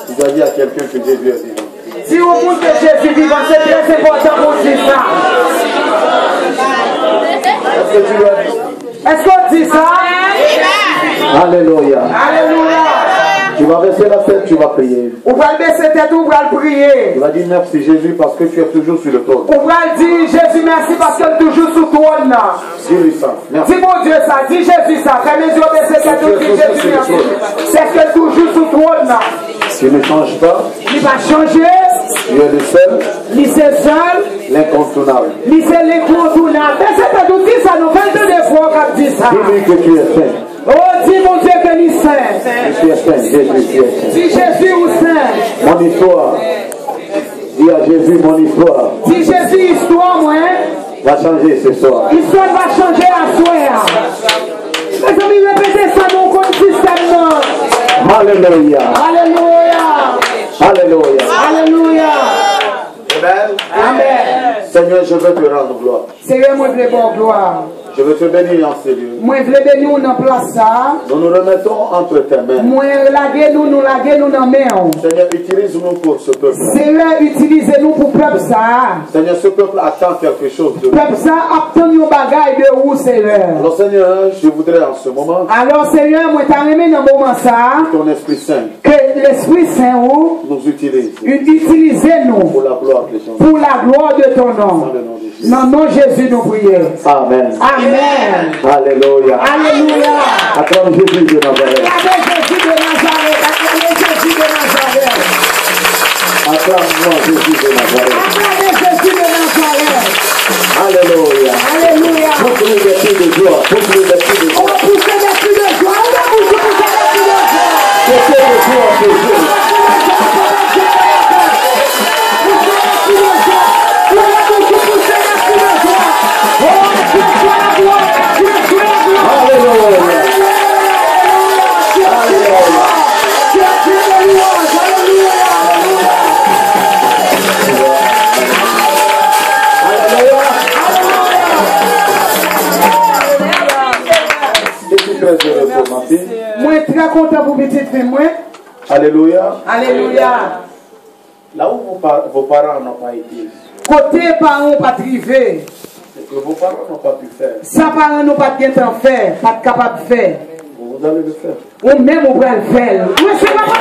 Tu dois dire à quelqu'un que Jésus est vivant. Si vous montrez que Jésus est vivant, c'est très important pour dire ça. Est-ce que tu l'as dit? Est-ce qu'on dit ça? Alléluia. Alléluia. Tu vas baisser la tête, tu vas prier. On va baisser la tête, on va prier. Tu vas dire merci Jésus parce que tu es toujours sur le trône. On va dire Jésus merci parce que tu es toujours sur le trône. Dis-lui ça. Merci. Dis mon Dieu ça, dis Jésus ça. Fais mes yeux baisser la tête, dis Jésus merci. C'est que tu es toujours sur le trône. Tu ne changes pas. Il va changer. Tu es le seul. Il est seul. L'incontournable. Il est l'incontournable. Mais c'est pas tout ça, nous faisons des fois qu'on dit ça. Dis-lui que tu es saint. Oh, dis mon Dieu que il est saint. Tu es saint, Jésus, tu es saint. Dis Jésus ou saint. Mon histoire. Dis à Jésus mon histoire. Dis Jésus histoire, moi. Va changer ce soir. L'histoire va changer à soi. Les amis, répétez ça dans le système. Alléluia. Alléluia. Alléluia. Alléluia. Amen. Amen. Seigneur, je veux te rendre gloire. Seigneur, moi, je veux bon gloire. Je veux te bénir en ces lieux. Moi, je veux bénir dans place ça. Nous nous remettons entre tes mains. Moi, laguer nous dans la main. Seigneur, utilise-nous pour ce peuple. Seigneur, utilisez-nous pour peuple ça. Seigneur, ce peuple attend quelque chose de nous. Peuple ça attend nos bagailles de où, Seigneur. Alors Seigneur, je voudrais en ce moment Alors, Seigneur, moi, t'as remis dans le moment ça. ton Esprit Saint Que l'Esprit Saint où nous utilise utilisez-nous pour la gloire de ton nom. pour la gloire de ton nom. Dans le nom de Jésus. Dans le nom de Jésus, nous prions. Amen. Amen. Alléluia. Alléluia. Acclame Jésus de Nazareth. Acclamez Jésus de Nazareth. Acclamez Jésus de Nazareth. Acclame-moi Jésus de Nazareth. Acclamez Jésus de Nazareth. Alléluia. Alléluia. Pousse-nous des cris de joie. Pousse-nous des cris de On joie. va pousser des cris de joie. On va pousser des cris de joie. Poussez de joie, Jésus. Moi, très content pour petite fille, moi. Alléluia. Alléluia. Là où vos parents n'ont pas été, Côté parents pas privé. c'est que vos parents n'ont pas pu faire. Sans parents nous pas de temps faire, pas de capable de faire. Vous allez le faire. Ou même on va le faire. Oui, c'est pas mal.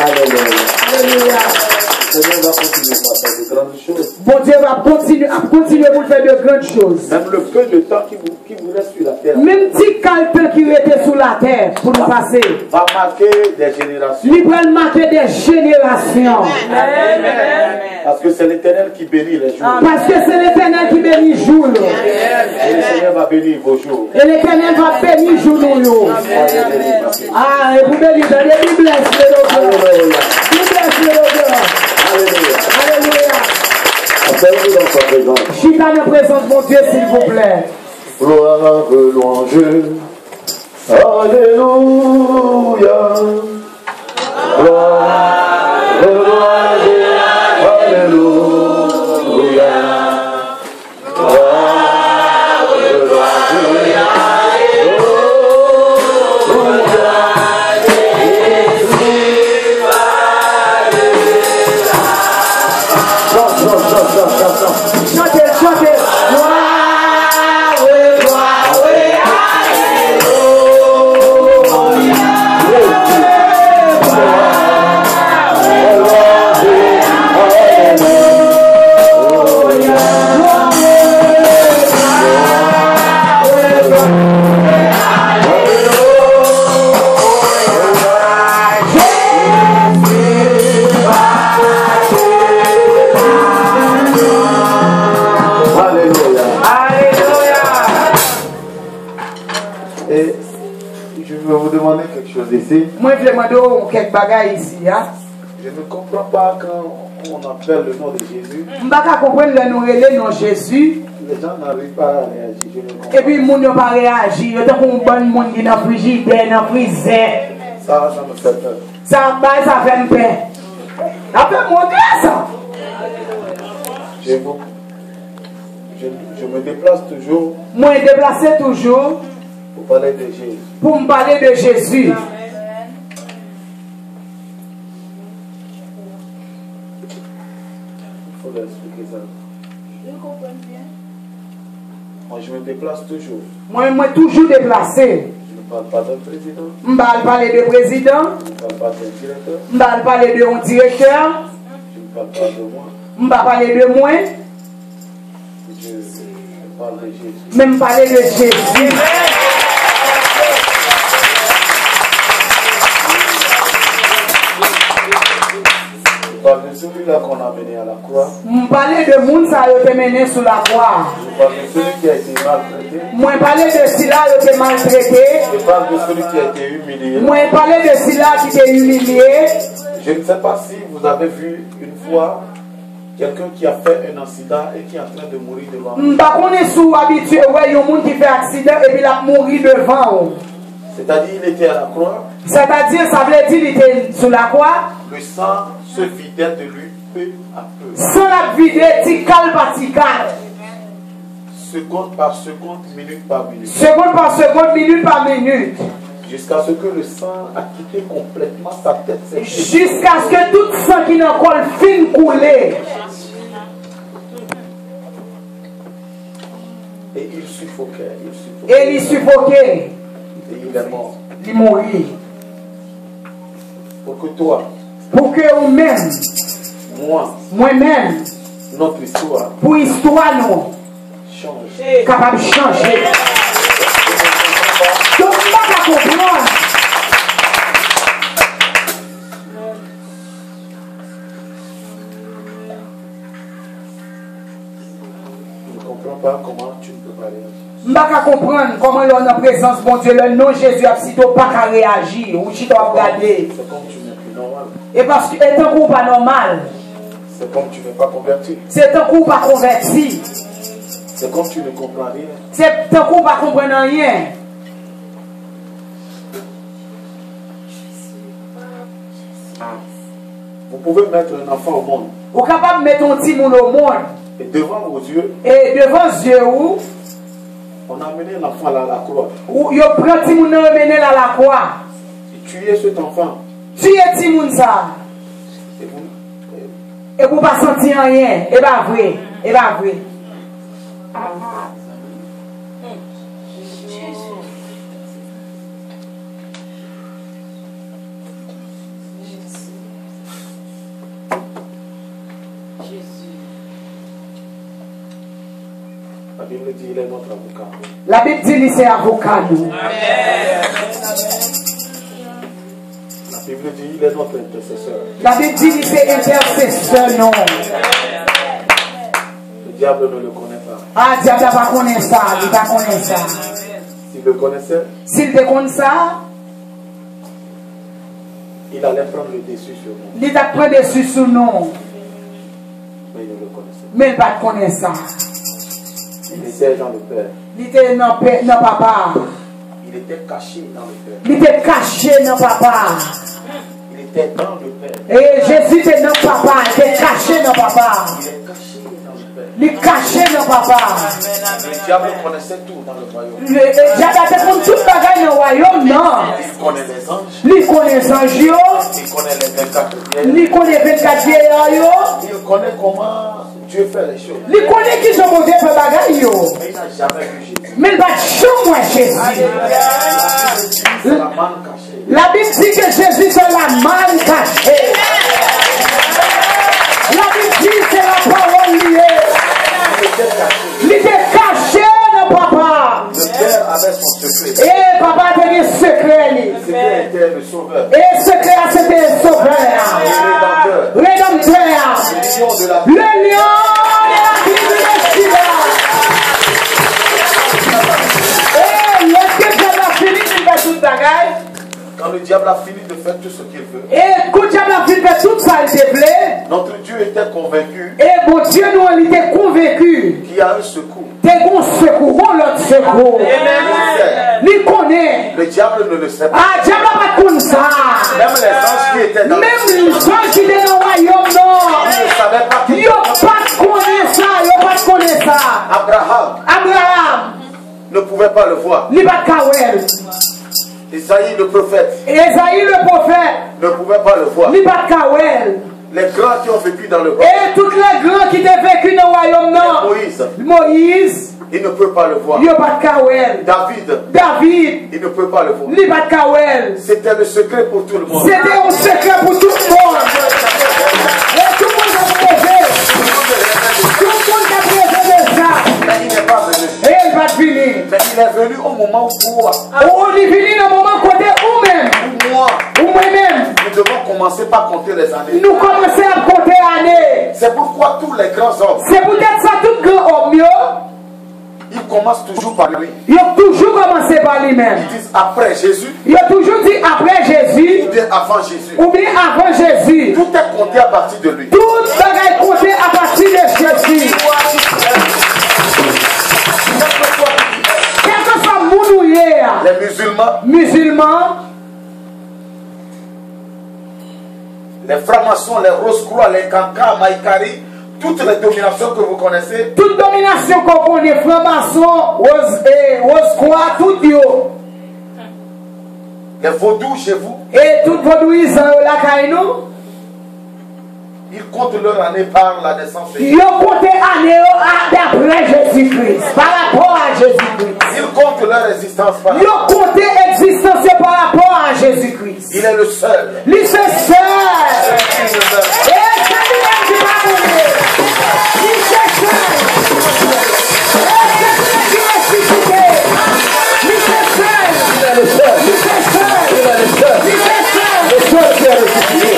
Alléluia. Alléluia. Le Seigneur va continuer à faire de grandes choses. Bon Dieu va continuer pour faire de grandes choses. Même le peu de temps qui vous reste sur la terre Même si quelqu'un qui était sur la terre pour nous passer, va marquer des générations. il va marquer des générations. Amen. Parce que c'est l'Éternel qui bénit les jours. Parce que c'est l'Éternel qui bénit jour. Et le Seigneur va bénir vos jours. Et l'Éternel va bénir jour nous. Ah, et vous bénissez, il blesse le Lord. Alléluia. Il blesse le Lord. Alléluia. Alléluia. Appelle-nous dans sa présence. Je suis dans la présence, mon Dieu, s'il vous plaît. Gloire, louange. Alléluia. Gloire, louange. Alléluia. Gloire, louange. Chantez, chantez. Et je vais vous demander quelque chose ici. Moi, je demande quelques bagages ici. Hein? Je ne comprends pas quand on appelle le nom de Jésus. Je ne comprends pas le nom de Jésus. Les gens n'arrivent pas à réagir. Je ne comprends Et puis, les gens ne pas réagir. Il y a un bon monde qui est dans le frigidaire, dans le freezer. Ça me fait peur. Ça fait me peur. Ça fait monter ça. Je me déplace toujours Moi, je déplace toujours Pour parler de Jésus. Pour me parler de Jésus. Il faut leur expliquer ça. Ils comprennent bien. Moi, je me déplace toujours. Moi, je suis toujours déplacé. Je ne parle pas d'un président. Je ne parle pas de président. Je ne parle pas d'un directeur. Je ne parle pas de un directeur. Je ne parle pas de moi. Je ne parle pas de moi. Je parle de Jésus. Mais je parle de Jésus. Je parle de celui-là qu'on a mené à la croix. Je parle de monde qui a été mené sous la croix. Je parle de celui qui a été maltraité. Moi, je parle de celui-là qui a été maltraité. Je parle de celui qui a été humilié. Moi, je parle de celui-là qui a été humilié. Je ne sais pas si vous avez vu une fois quelqu'un qui a fait un accident et qui est en train de mourir devant vous. Je ne sais pas si vous êtes habitué à un monde qui fait accident et puis il a mouru devant vous. C'est-à-dire il était à la croix. C'est-à-dire, ça veut dire qu'il était sous la croix. Le sang se vidait de lui peu à peu. Sans la vider, tical par tical. Seconde par seconde, minute par minute. Seconde par seconde, minute par minute. Jusqu'à ce que le sang a quitté complètement sa tête. Jusqu'à ce que tout sang qui n'a pas le fin coulé. Et il suffoquait. Et il suffoquait. Et il est mort. Il mourit. Pour que toi, pour que vous-même, moi-même, notre histoire, pour l'histoire, nous, change. Capable de changer. Donc, on va comprendre. Je ne comprends pas comment tu peux parler. Je ne peux pas comprendre comment on est en présence, mon Dieu, le nom Jésus a si pas qu'à réagir ou si tu dois regarder. C'est comme tu n'es plus normal. Et parce que c'est un coup pas normal. C'est comme tu n'es pas converti. C'est un coup pas converti. C'est comme tu ne comprends rien. C'est un coup pas comprendre rien. Vous pouvez mettre un enfant au monde. Vous êtes capable de mettre un petit monde au monde. Et devant vos yeux. Et devant vos yeux où? On a amené l'enfant là à la croix. Ou yo prend petit monde amené là à la croix. Et tuer cet enfant. Tuer petit monde ça. Et vous pas sentir rien. Et pas vrai. Et pas vrai. La Bible dit il est notre avocat. La Bible dit c'est avocat nous. La Bible dit il est notre intercesseur. La Bible dit c'est intercesseur non. Le diable ne le connaît pas. Ah, le diable n'a pas connaît ça. Il n'a pas connaît ça. S'il le connaissait, s'il te connaît ça, il allait prendre le dessus sur nous. Il a pris dessus sur nous. Mais il ne le connaissait pas. Mais il ne pas connaît ça. Il était dans le Père. Il était dans papa. Il était caché dans le Père. Il était caché dans papa. Il était dans le Père. Et Jésus était dans papa. Il était caché dans papa. Il est caché dans le Père. Il est caché dans papa. Le diable connaissait tout dans le royaume. Le diable a tout le bagage dans le royaume, non. Il connaît les anges. Il connaît les anges. Il connaît les 24 vieilles. Il connaît les 24 vieilles. Il connaît comment Dieu fait les choses. Il connaît qui sont posés pour bagage. Mais il n'a jamais vu Jésus. Mais il va jamais Jésus. C'est la manne cachée. La Bible dit que Jésus c'est la manne cachée. La Bible dit c'est la parole liée. Il était caché dans papa. Le Père avait son secret. Et papa avait un secret. Ce secret était le sauveur. Et ce secret c'était le sauveur. Le Rédempteur. lion de la Le lion de la tribu de Juda. Et lorsque Dieu a fini de faire toute bagaille. Quand le diable a fini de faire tout ce qu'il veut. Et quand Dieu a fini de faire tout ça, il te plaît. Notre Dieu était convaincu. Et mon Dieu nous il était convaincu. Qu'il y a un secours. T'es bon secours, bon l'autre secours. Il connaît. Le diable ne le sait pas. Ah, diable n'a pas comme ça. Même les anges qui étaient dans Même les anges qui étaient dans le royaume, non. Ils ne savaient pas qui. Ils n'ont pas connu ça. Ils n'ont pas connu ça. Abraham. ne pouvait pas le voir. Li pas kawel. Isaïe le prophète Esaïe le prophète. ne pouvait pas le voir. Li pas kawel. Les grands qui ont vécu dans le Et tous les grands qui ont vécu dans le royaume non. Moïse. Il ne peut pas le voir. Yo pas kawel. David. Il ne peut pas le voir. Li pas kawel. C'était le secret pour tout le monde. C'était un secret pour tout le monde. Et tout le monde a préservé. Tout le monde a préservé ça. Mais il n'est pas venu. Et il va venir. Mais il est venu au moment où On est venu dans le moment côté ou même. moi, Ou moi-même. nous devons commencer par compter les années. Nous commençons à compter années. C'est pourquoi tous les grands hommes, C'est peut-être ça tout grand homme. ils commencent toujours par lui. Ils ont toujours commencé par lui-même. Ils disent après Jésus Ils ont toujours dit après Jésus. ou bien avant Jésus. Ou bien avant Jésus. Tout est compté à partir de lui. Tout est compté à partir de Jésus. Quel que soit mounouye, Les musulmans, les francs-maçons, les rose-croix, les cancans, maïkari, toutes les dominations que vous connaissez, toute domination qu'on connaît, franc-maçon, rose-croix, tout yo. les vaudous chez vous, Et tout vaudouisme la caïnou, ils comptent leur année par la naissance de Jésus. ils ont compté année d'après Jésus-Christ, par rapport à Jésus-Christ. Ils comptent leur existence par Ils ont compté existence par rapport à Jésus-Christ. Il est le seul. Lui c'est seul. Et c'est lui-même qui va mourir. Lui c'est seul. Et c'est lui qui est ressuscité. Lui c'est seul. Il est le seul. Lui c'est seul. Il est le seul. Lui c'est seul. Le seul qui est ressuscité.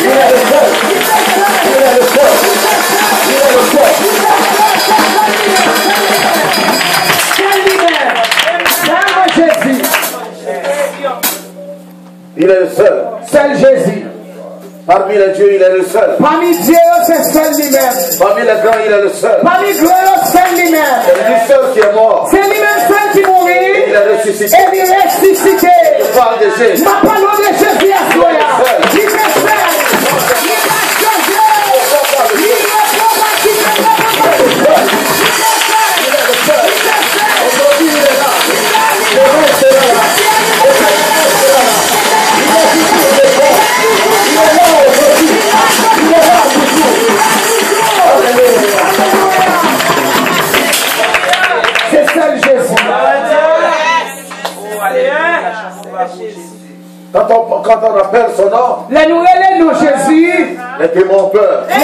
Il est le seul. Il est le seul. Il est le seul. C'est lui-même. C'est Jésus. Il est le seul. Seul Jésus. Parmi les dieux, il est le seul. Parmi Dieu, c'est seul lui-même. Parmi les grands, il est le seul. Parmi Dieu, c'est lui-même. C'est lui seul qui est mort. C'est lui-même seul qui mourit. Il est ressuscité. Et il est ressuscité. Je parle de Jésus. Ma parole de Jésus à soi. Il est seul. Il va changer. Il est Aujourd'hui, il est là. Le reste est là. c'est seul Jésus. Quand on appelle son nom, Les nouvelles noms Jésus. les démons ont peur. Les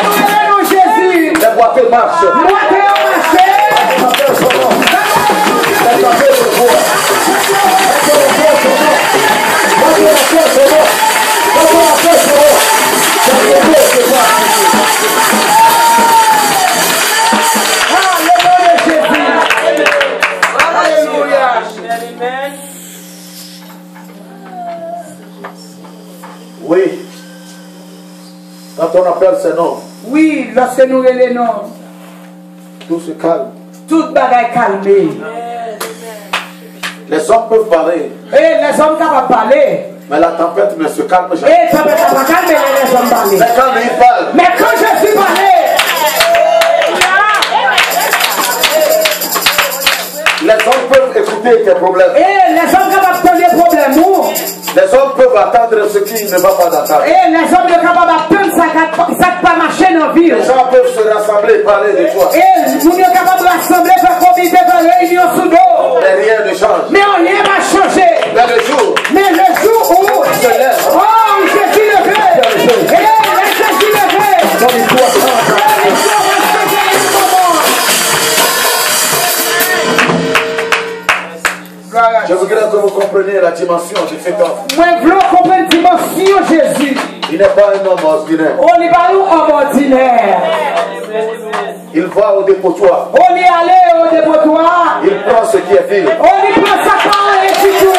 nouvelles noms Jésus. Les boiteux marchent. Moi qui ai marché. Quand on appelle son nom, les appels se voient. Quand on appelle son nom, quand on appelle son nom, quand on appelle son nom, les appels se voient. Oui. Quand on appelle ce nom, Oui, lorsque nous les noms, tout se calme. toute bagaille calmée. Les hommes peuvent parler, Et les hommes capables de parler. mais la tempête ne se calme jamais. Et ça peut pas calmer les hommes parler. Mais quand il parle, Mais quand je suis parlé, les hommes peuvent écouter tes problèmes. et les hommes capables de prendre les problèmes, Les hommes peuvent attendre ce qui ne va pas d'attendre. et les hommes sont capables d'attendre ça qui pas marcher dans la vie. Les gens peuvent se rassembler et parler de toi. Et nous sommes capables de rassembler, faire comité, faire réunion sous dos. Mais rien ne change. Mais rien va changer. Mais le jour, Mais le jour où, oh, se lève. je suis levé. Et je suis levé. ton histoire change. Je voudrais que vous compreniez la dimension de cet homme. Moi, je veux comprendre la dimension de Jésus. Il n'est pas un homme ordinaire. On n'est pas un homme ordinaire. Il va au dépotoir. On est allé au dépotoir. Il prend ce qui est vil. On y prend sa part et c'est tout.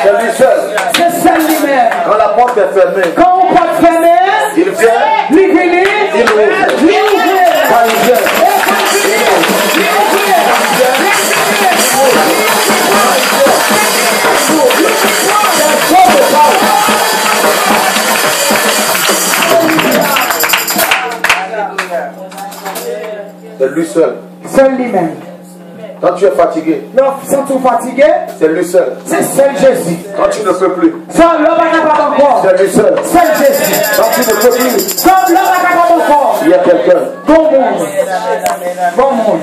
C'est lui seul. C'est seul lui-même. Quand la porte est fermée, Quand on peut fermer, il vient, il finit, il ouvre. seul lui-même. Quand tu es fatigué, Lorsque tu es fatigué, c'est lui seul. c'est seul Jésus. Quand tu ne peux plus, Seul l'homme n'est pas capable encore. c'est lui seul. Seul Jésus. Quand tu ne peux plus, Seul l'homme n'est pas capable encore. il y a quelqu'un. Bon monde. Bon monde.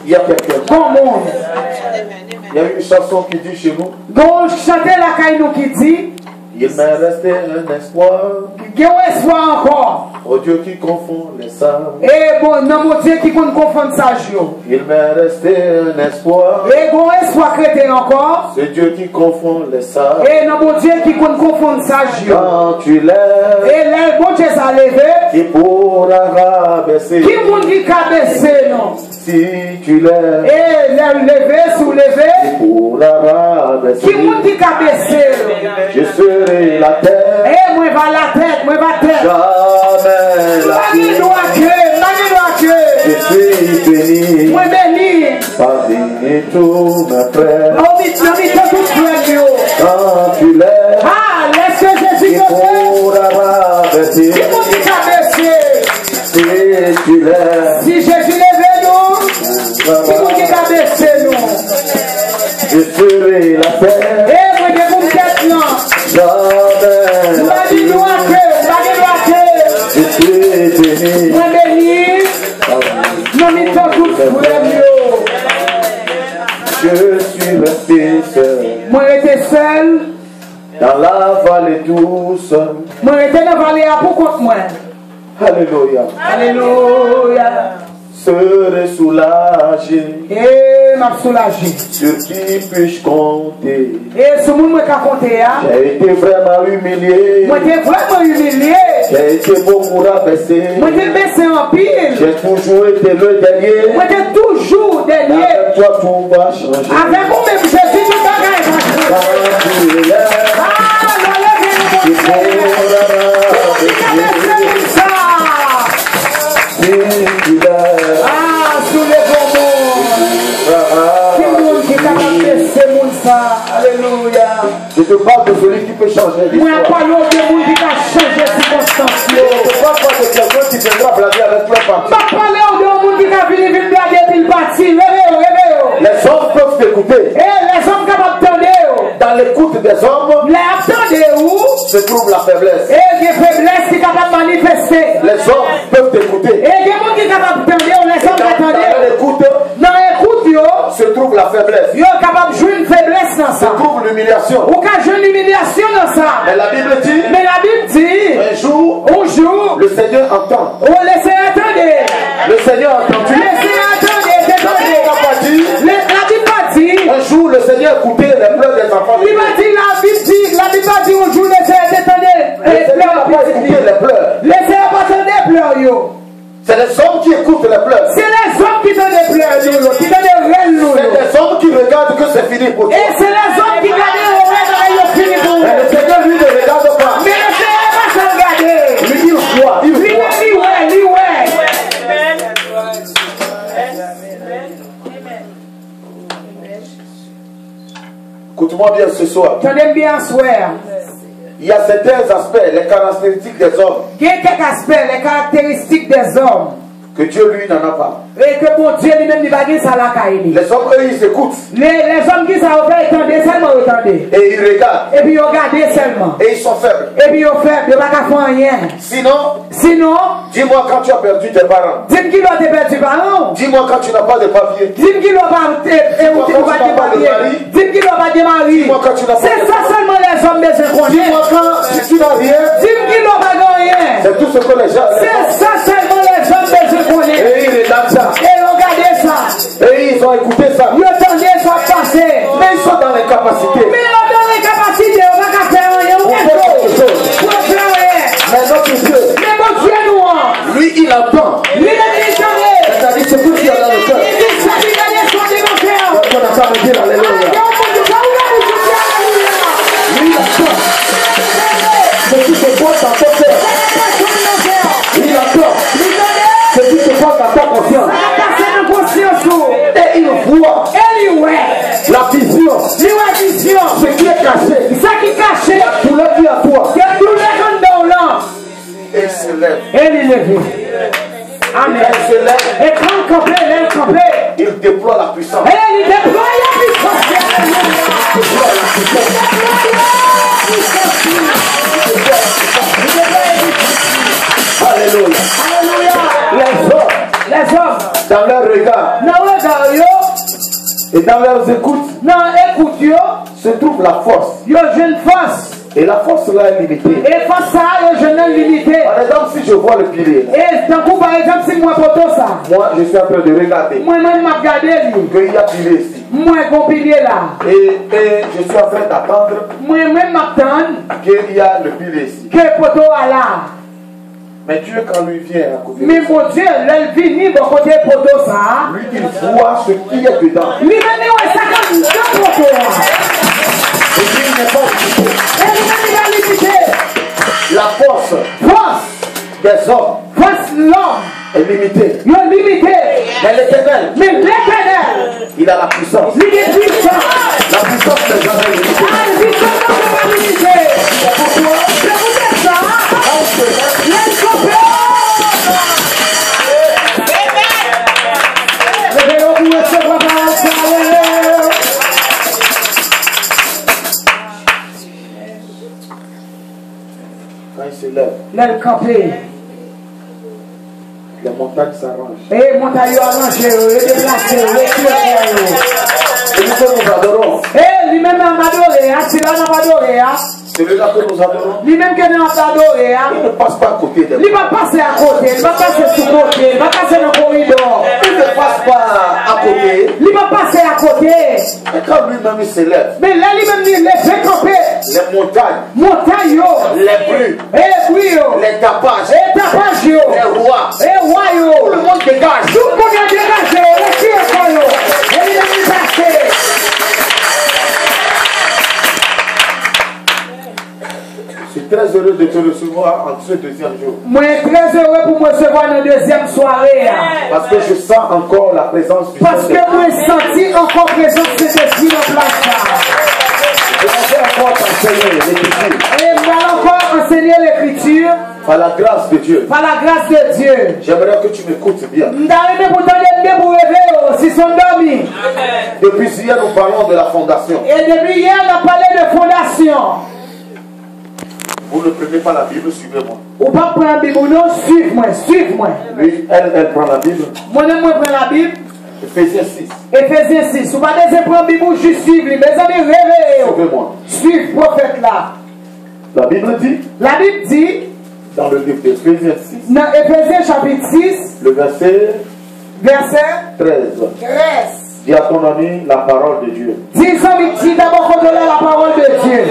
Il y a quelqu'un. Bon monde. Il y a une chanson qui dit chez nous, Donc, chanter la caille nous qui dit, il m'est resté un espoir, il y a un espoir encore. au Dieu qui confond les sages. Et bon, non, mon Dieu qui compte confondre ça, Il m'est resté un espoir, et bon espoir chrétien encore. c'est Dieu qui confond les sages. Et non, mon Dieu qui compte confondre ça, Quand tu lèves, et là, bon Dieu s'est levé. qui pourra rabaisser. Qui moun qui cabaissé, non? Si tu lèves, Et l'air levé, soulevé. qui pourra rabaisser. Qui moun qui cabaissé? Je serai la terre, Et moi, va la tête, moi, va tête. jamais la Mani terre. doit que, Je suis béni, moi, béni. parmi tous mes frères. On dit, tout frère, yo. Quand tu lèves, Ah, laisse Jésus qui te pourra rabaisser. Qui moun qui cabaissé? Si tu lèves, Si Jésus levé, nous. Qui moun qui cabaissé, nous? je serai la terre, Et moi, je vous tête, non. jamais la Mani doit que, Je suis béni, moi, béni. Non, mais tout frère, yo. je suis resté seul. Moi, j'étais seul. Dans la vallée douce, Moi, j'étais dans la vallée à pour contre moi. alléluia, Alléluia. serai soulagé, Et m'a soulagé. sur qui puis-je compter? Et ce monde qui a compté, J'ai été vraiment humilié, moi, j'étais vraiment humilié. j'ai été beaucoup rabaissé, Moi, j'ai baissé en pile. j'ai toujours été le dernier. Moi, j'étais toujours dernier. Avec toi tout va changer. Avec vous-même, je suis tout à l'heure. Quand tu lèves, Ah, l'enlève tu mon pourras rabaisser. ça. Si tu lèves, Ah, sous les bonbons. Qui monde qui est capable de baisser mon ça. Alléluia. je te parle de celui qui peut changer Moi, l'histoire. pas l'autre de monde qui a changé les circonstances. Je ne parle pas de quelqu'un qui viendra blaguer avec toi parti. Pas parler de monde qui a fini de blaguer et puis parti. Réveillez, réveillez. Les hommes peuvent t'écouter. Et les hommes capables de tendre. Dans l'écoute des hommes Les attendez où? se trouve la faiblesse. Et des faiblesses qui sont capables de manifester. Les hommes peuvent t'écouter. Et des gens qui sont capables de tendre, les hommes qui Dans attendent. l'écoute Dans l'écoute, yo, se trouve la faiblesse. yo capable de jouer une faiblesse dans Se ça. trouve l'humiliation. Ou qu'à jouer une humiliation dans ça. Mais la Bible dit, Mais la Bible dit, un jour, un jour, le Seigneur entend. on laisse attendre. Le Seigneur a entendu. Laissez attendre, La Bible n'a pas dit, la Bible pas dit. un jour le Seigneur écoutait les pleurs des enfants. Il va dire, la Bible pas dit, un jour, laissez attendre. Le Seigneur n'a pas écouté les pleurs. Laissez attendre les pleurs, yo. C'est les hommes qui écoutent les pleurs. C'est les hommes qui donnent des pleurs, yo, qui donnent des rênes, yo. C'est les hommes qui regardent que c'est fini pour toi. Et c'est les hommes qui gardent les rênes, yo, fini pour Mais vous. le Seigneur lui ne regarde pas. Mais le Seigneur va se regarder. Lui il voit, il Lui, voit. lui, ouais, lui, ouais. Écoute-moi bien ce soir. Tenez bien soir. Il y a certains aspects, les caractéristiques des hommes, Il y a quelques aspects, les caractéristiques des hommes, que Dieu lui n'en a pas. et que mon Dieu lui-même n'est pas dit ça la caille. Les hommes, eux, ils écoutent Les hommes qui savent faire, ils entendent seulement, ils entendent. et ils regardent Et puis ils regardent seulement. et ils sont faibles. Et puis ils font, ils ne pas faire rien. Sinon, Dis-moi quand tu as perdu tes parents. dis-moi qui doit te perdre du ballon. Dis-moi quand tu n'as pas de papier. Dis-moi qui doit pas te marier. Dis-moi qui doit pas te marier. Dis-moi quand tu n'as pas C'est de ça seulement les hommes de ce qu'on Dis-moi quand tu n'as rien. Dis-moi qui doit pas gagner. C'est tout ce que les gens. C'est ça seulement les hommes de ce qu'on est. Et ils regardent ça. Et regardez ça. Et ils ont écouté ça. Ils entendent ça passer. Mais ils sont dans les capacités. Mais on donne les capacités, on va pas faire rien. On faire quelque chose. Pour faire rien. Mais notre Dieu, Mais mon Dieu nous, lui, il entend. lui, il est étonné. C'est-à-dire ce que tu as dans le cœur. Il dit ça, il a des soins de mon cœur. On n'a pas me dire alléluia. Lui, il entend. Ce qui se passe dans ton cœur. Il entend. Ce qui se passe dans ta conscience. Et il voit la vision. Ce qui est caché. La douleur qui est à toi. Et il se lève. Et il est levé. Amen. Il se lève. Et quand campé, Il déploie la puissance. Et il déploie la puissance. Alléluia. Alléluia. Les hommes, Dans leur regard et dans leurs écoutes, se trouve la force. Et la force là est limitée. Par exemple, si je vois le pilier, moi je suis en train de regarder qu'il y a pilier ici. Et je suis en train d'attendre qu'il y a le pilier ici. Mais Dieu, quand lui vient à côté, lui, il voit ce qu'il y a dedans. Et lui, il n'est pas limité. La force des hommes est limitée. Mais l'Éternel, il a la puissance. La puissance n'est jamais limitée. Quand il se lève, les montagnes s'arrangent. Et nous nous adorons. Celui-là que nous adorons, il ne passe pas à côté de nous. Il ne passe pas à côté. Et quand lui-même il s'élève, les montagnes, les bruits, les tapages, les rois, tout le monde dégage. Je suis très heureux de te recevoir en ce deuxième jour. Très heureux pour me recevoir dans la deuxième soirée. Parce que je sens encore la présence du Parce que je sens encore la présence de cet esprit en place. Je vais encore t'enseigner l'écriture. Et je vais encore enseigner l'écriture. Par la grâce de Dieu. Par la grâce de Dieu. J'aimerais que tu m'écoutes bien. Depuis hier, nous parlons de la fondation. Et depuis hier, on a parlé de fondation. Vous ne prenez pas la Bible, suivez-moi. Ou pas prendre la Bible, non, suive-moi, suive-moi. Lui, elle prend la Bible. Moi-même, je prends la Bible. Éphésiens 6. Éphésiens 6. Ou pas de prendre la Bible, juste suivre. Mes amis, réveillez. Suivez-moi. Suive le prophète là. La Bible dit. La Bible dit. Dans le livre d'Éphésiens 6. Dans Éphésiens chapitre 6. Le verset 13. Dis à ton ami la parole de Dieu. Dis d'abord qu'on donne la parole de Dieu.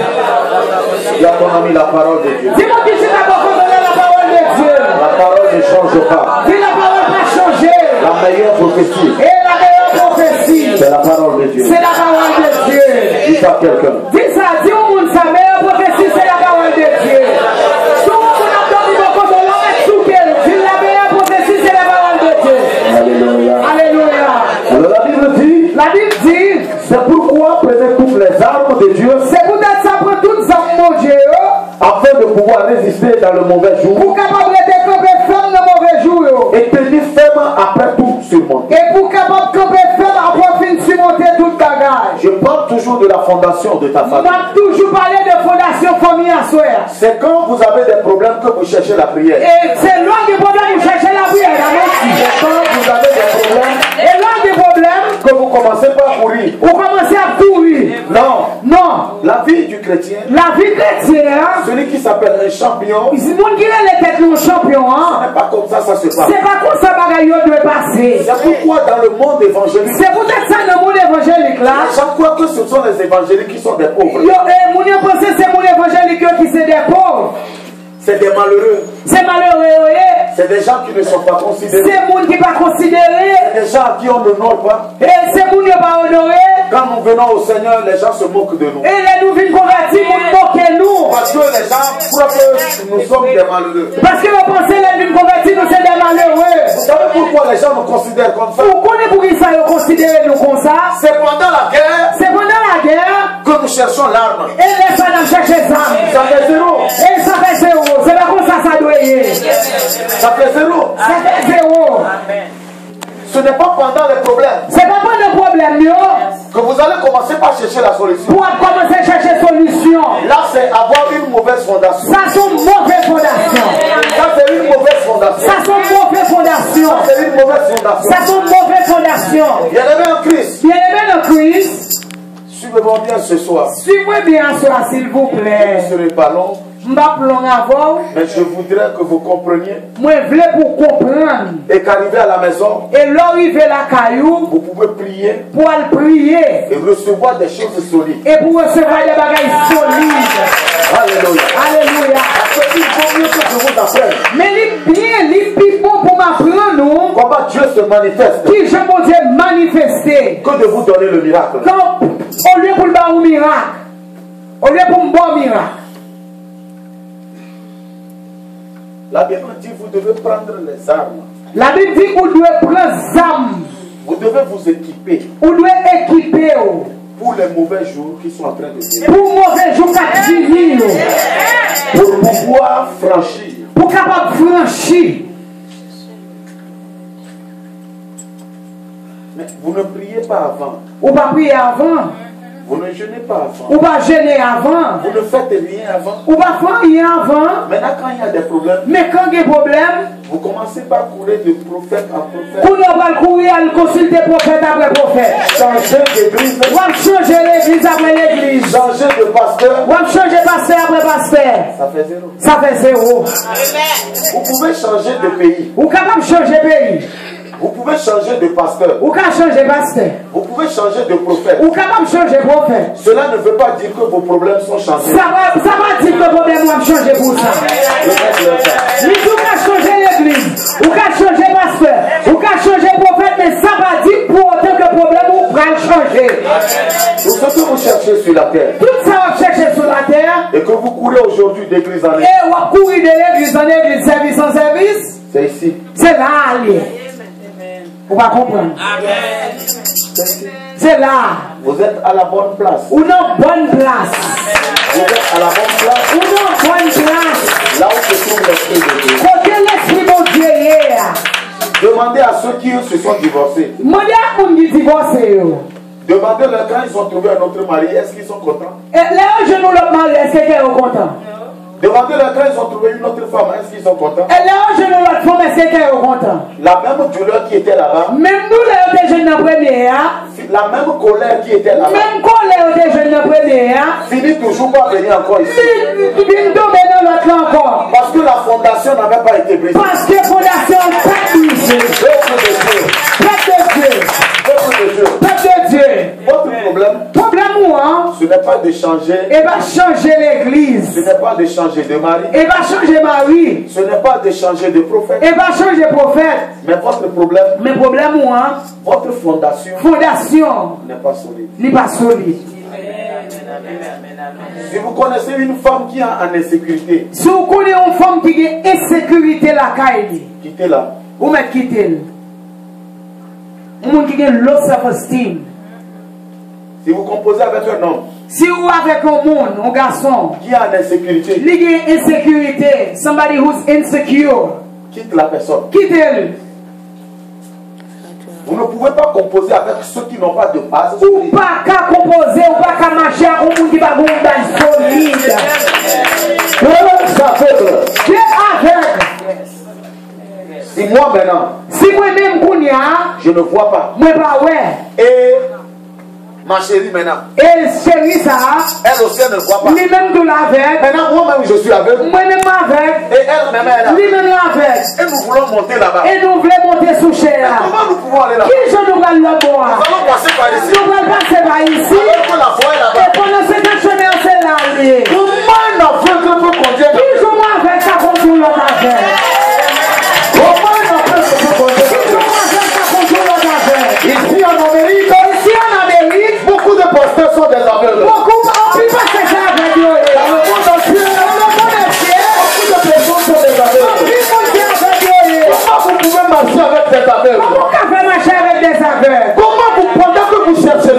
Dis à ton ami la parole de Dieu. Dis-moi qui c'est d'abord qu'on donne la parole de Dieu. La parole ne change pas. Dis la parole va changer. La meilleure prophétie. Et la meilleure prophétie. C'est la parole de Dieu. C'est la parole de Dieu. Dis ça à quelqu'un. Dis ça, dis au monde sa meilleure prophétie, c'est la parole de Dieu. Dis la meilleure prophétie, c'est la parole de Dieu. Alléluia. Alléluia. Alors la Bible dit, c'est pourquoi prenez toutes les armes de Dieu. C'est peut-être ça prend toutes les armes de Dieu. Afin de pouvoir résister dans le mauvais jour. Pour capable de camper ferme dans le mauvais jour. Et tenir ferme après tout surmonter. Et pour capable de camper ferme après fin surmonter toute ta gage. Je parle toujours de la fondation de ta famille. On toujours parlé de fondation famille à soi. C'est quand vous avez des problèmes que vous cherchez la prière. Et c'est loin du problème vous cherchez la prière. C'est quand vous avez des problèmes. Et loin du problème que vous commencez pas à courir. Vous commencez à courir. Non. Non. La vie du chrétien. La vie chrétienne. Celui qui s'appelle un champion. C'est le monde qui a les têtes de champion. Ce n'est pas comme ça se passe. C'est pas comme ça bagaille doit passer. C'est pourquoi dans le monde évangélique. C'est peut-être ça dans le monde évangélique là. Les gens croient que ce sont les évangéliques qui sont des pauvres. Mon pensé c'est mon évangélique qui c'est des pauvres. C'est des malheureux. C'est malheureux. C'est des gens qui ne sont pas considérés. C'est des gens qui ne sont pas considérés. C'est des gens qui on n'honore pas. Et c'est des gens qui ne sont pas honorés. Quand nous venons au Seigneur, les gens se moquent de nous. Et les nous venons convertis, nous moquons nous. Parce que les gens croient que nous sommes des malheureux. Parce que vous pensez que les nous convertis, nous sommes des malheureux. Vous savez pourquoi les gens nous considèrent comme ça? Vous connaissez pour qui ça nous considère nous comme ça? C'est pendant la guerre. C'est pendant la guerre que nous cherchons l'arme. Et les femmes cherchent les armes. Ça fait zéro. Et ça fait zéro. C'est pas comme ça doit y être. Ça fait zéro. Ça fait zéro. Ce n'est pas pendant les problèmes. C'est pas que vous allez commencer par chercher la solution. Pour commencer à chercher solution. Là, c'est avoir une mauvaise fondation. Ça, c'est une mauvaise fondation. Ça, c'est une mauvaise fondation. Ça, c'est une mauvaise fondation. Ça, c'est une mauvaise fondation. Ça, c'est une mauvaise fondation. Bien-aimé en Christ, Bien-aimé dans Christ, suivez-moi bien ce soir. suivez bien cela, s'il vous Je ne plaît. serai pas long, mais je voudrais que vous compreniez Moi, je voulais pour comprendre. et qu'arrivé à la maison, Et l'arrivée la caillou, vous pouvez prier pour aller prier. et recevoir des choses solides. Et pour recevoir des bagages solides. Alléluia. Alléluia. Parce qu'il faut mieux que je vous apprenne Mais les bien, les plus bon pour m'apprendre, non? comment Dieu se manifeste Qui je peux dire manifester. que de vous donner le miracle. Quand, au lieu pour le bon miracle, au lieu pour un bon miracle, La Bible dit vous devez prendre les armes. la Bible dit que vous devez prendre des armes, Vous devez vous équiper vous devez équiper pour les mauvais jours qui sont en train de venir. pour mauvais jours qui viennent, Pour pouvoir franchir. pour capable franchir. Mais vous ne priez pas avant. Ou pas prier avant, Vous ne jeûnez pas avant. ou pas gêner avant, Vous ne faites rien avant. ou pas faire rien avant. Maintenant, quand il y a des problèmes, Mais quand il y a des problèmes, vous commencez par courir de prophète en prophète. pour nous va courir à consulter prophète après prophète. Changer d'église. On va changer l'église après l'église. Changer de pasteur. On va changer pasteur après pasteur. Ça fait zéro. Ça fait zéro. Vous pouvez changer de pays. Ou capable de changer pays. Vous pouvez changer de pasteur. Ou capable de changer pasteur. Vous pouvez changer de prophète. Ou capable de changer prophète. Cela ne veut pas dire que vos problèmes sont changés. Ça va dire que le problème va changer pour ça. Mais ou qu'à changer l'église, ou qu'à changer pasteur, ou qu'à changer prophète, mais ça va dire pour autant que le problème va changer. Tout ce que vous cherchez sur la terre Tout ça va chercher sur la terre. et que vous courez aujourd'hui d'église en église, Et on va courir de l'église en église, service en service. c'est ici. C'est là, allez. Vous va comprendre. C'est là. Vous êtes à la bonne place. Ou non, bonne place. Vous êtes à la bonne place. Ou non, bonne place. Là où se trouve l'Esprit de Dieu. Côté l'esprit de Dieu hier. Demandez à ceux qui se sont divorcés. Demandez à ceux qui divorcés. Demandez-leur quand ils ont trouvé un autre mari, est-ce qu'ils sont contents? Et là, je nous le mari, est-ce qu'ils sont contents? Demandez-leur quand ils ont trouvé une autre femme, est-ce qu'ils sont contents? Et là, je nous le femme, est-ce qu'ils sont contents? La même douleur qui était là-bas, Même nous, les jeunes de première, la même colère qui était là-bas, même colère des jeunes de première, finit toujours par venir encore ici. vient tomber dans l'autre encore. Parce que la fondation n'avait pas été brisée. Parce que fondation pas brisée. Peuple de Dieu, Peuple de Dieu. peuple de Dieu, Peuple de Dieu. votre problème, Problème ou hein? ce n'est pas de changer, Il va changer ce l'église. n'est pas de changer de mari, Il va changer Marie. ce n'est pas de changer de prophète, Il va changer prophète. mais votre problème, Mais problème ou hein? votre fondation Fondation n'est pas solide. n'est pas solide. Si vous connaissez une femme qui est en insécurité, Si vous connaissez une femme qui a insécurité la caille, quittez-la. vous mettez quitter. Un monde qui a low self-esteem. Si vous composez avec un homme Si vous avec un monde, un garçon, qui est en insécurité, qui a insécurité, somebody who's insecure, quitte la personne. quittez-le. Vous ne pouvez pas composer avec ceux qui n'ont pas de base Ou solide. pas qu'à composer, ou pas qu'à marcher avec un monde qui va avoir une base solide. Dieu aveugle. Si moi maintenant, Si moi-même, je ne vois pas, moi pas ouais. et ma chérie maintenant, Et chérie ça, elle aussi elle ne voit pas. lui-même tout l'aveugle, Maintenant moi-même je suis aveugle, moi-même aveugle, et elle-même elle est là. lui-même l'aveugle. Et nous voulons monter là-bas. Et nous voulons monter sous chair. Comment nous pouvons aller là-bas? Qui je nous va le Nous boire? allons passer par ici. Nous allons passer par ici. Alors que la foi est Et là-bas. pendant ce temps, chemin, c'est là. Comment un aveugle peut conduire? Qui je m'en avec ça contre l'autre aveugle? Comment un aveugle peut conduire? Qui je m'en avec ça contre l'autre aveugle? Ici en Amérique, Ici en Amérique, beaucoup de pasteurs sont des aveugles. beaucoup on peut pas se faire avec eux. Dans le monde entier, Dans le monde entier, beaucoup de personnes sont des on aveugles. peut pas se faire avec eux. Comment vous pouvez marcher avec des aveugles? Comment on peut marcher avec des aveugles? Comment vous, pendant que vous cherchez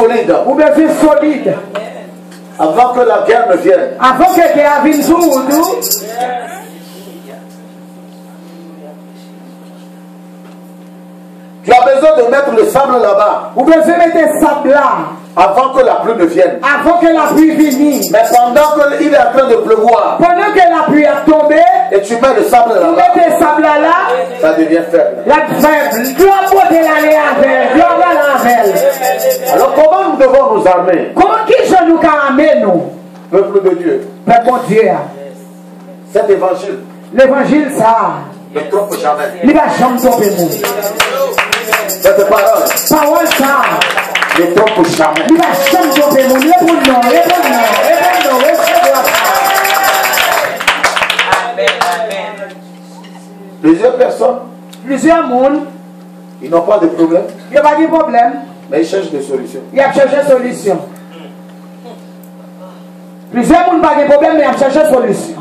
solide. Ou besoin solide. Avant que la guerre ne vienne. Avant que la guerre vienne sur nous. Tu as besoin de mettre le sable là-bas. Ou besoin de mettre le sable là. Avant que la pluie ne vienne. Avant que la pluie vienne. Mais pendant qu'il est en train de pleuvoir. Pendant que la pluie a tombé. Et tu mets le sable là-bas. Tu mets le sable là. Ça devient faible. La faible. Tu vas porter l'aller avec. Tu vas l'envers. Alors comment nous devons nous armer? Comment qui je nous armer nous? Peuple de Dieu. Peuple de Dieu. Cet évangile. L'évangile ça. Ne trompe jamais. Il va jamais tromper nous. Cette parole. Parole ça. Ne trompe jamais. Il va jamais tromper nous. Réponds-nous. Plusieurs personnes. Plusieurs monde. Ils n'ont pas de problème. Il n'y a pas de problème. Mais ils cherchent des solutions. Il a cherché solution. Plusieurs monde pas de problème mais il a cherché solution.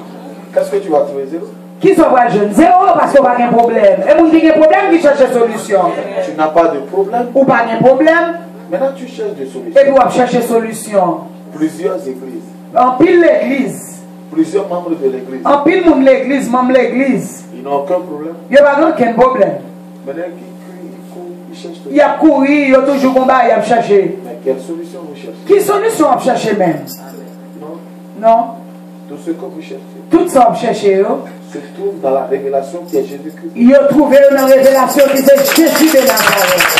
Qu'est-ce que tu vas trouver? Zéro. Qui sont pas jeunes? Zéro parce qu'on n'a pas de problème. Et vous qui a un problème qui cherche solution. Tu n'as pas de problème. Ou pas de problème. Maintenant tu cherches des solutions. Et puis on chercher solution. Plusieurs églises. En pile l'église. Plusieurs membres de l'église. En pile monde l'église, membre l'église. Ils n'ont aucun problème. Il n'y a pas aucun problème. Maintenant qui crient, ils courent, ils cherchent. Il y a couru, il y a toujours combat, il y a cherché. Mais quelle solution vous cherchez? Quelle solution on chercher même? Non. Non. Tout ce que vous cherchez Tout ça on chercher. se trouve dans la révélation qui est Jésus-Christ. Il y a trouvé une révélation qui c'est Jésus de Nazareth.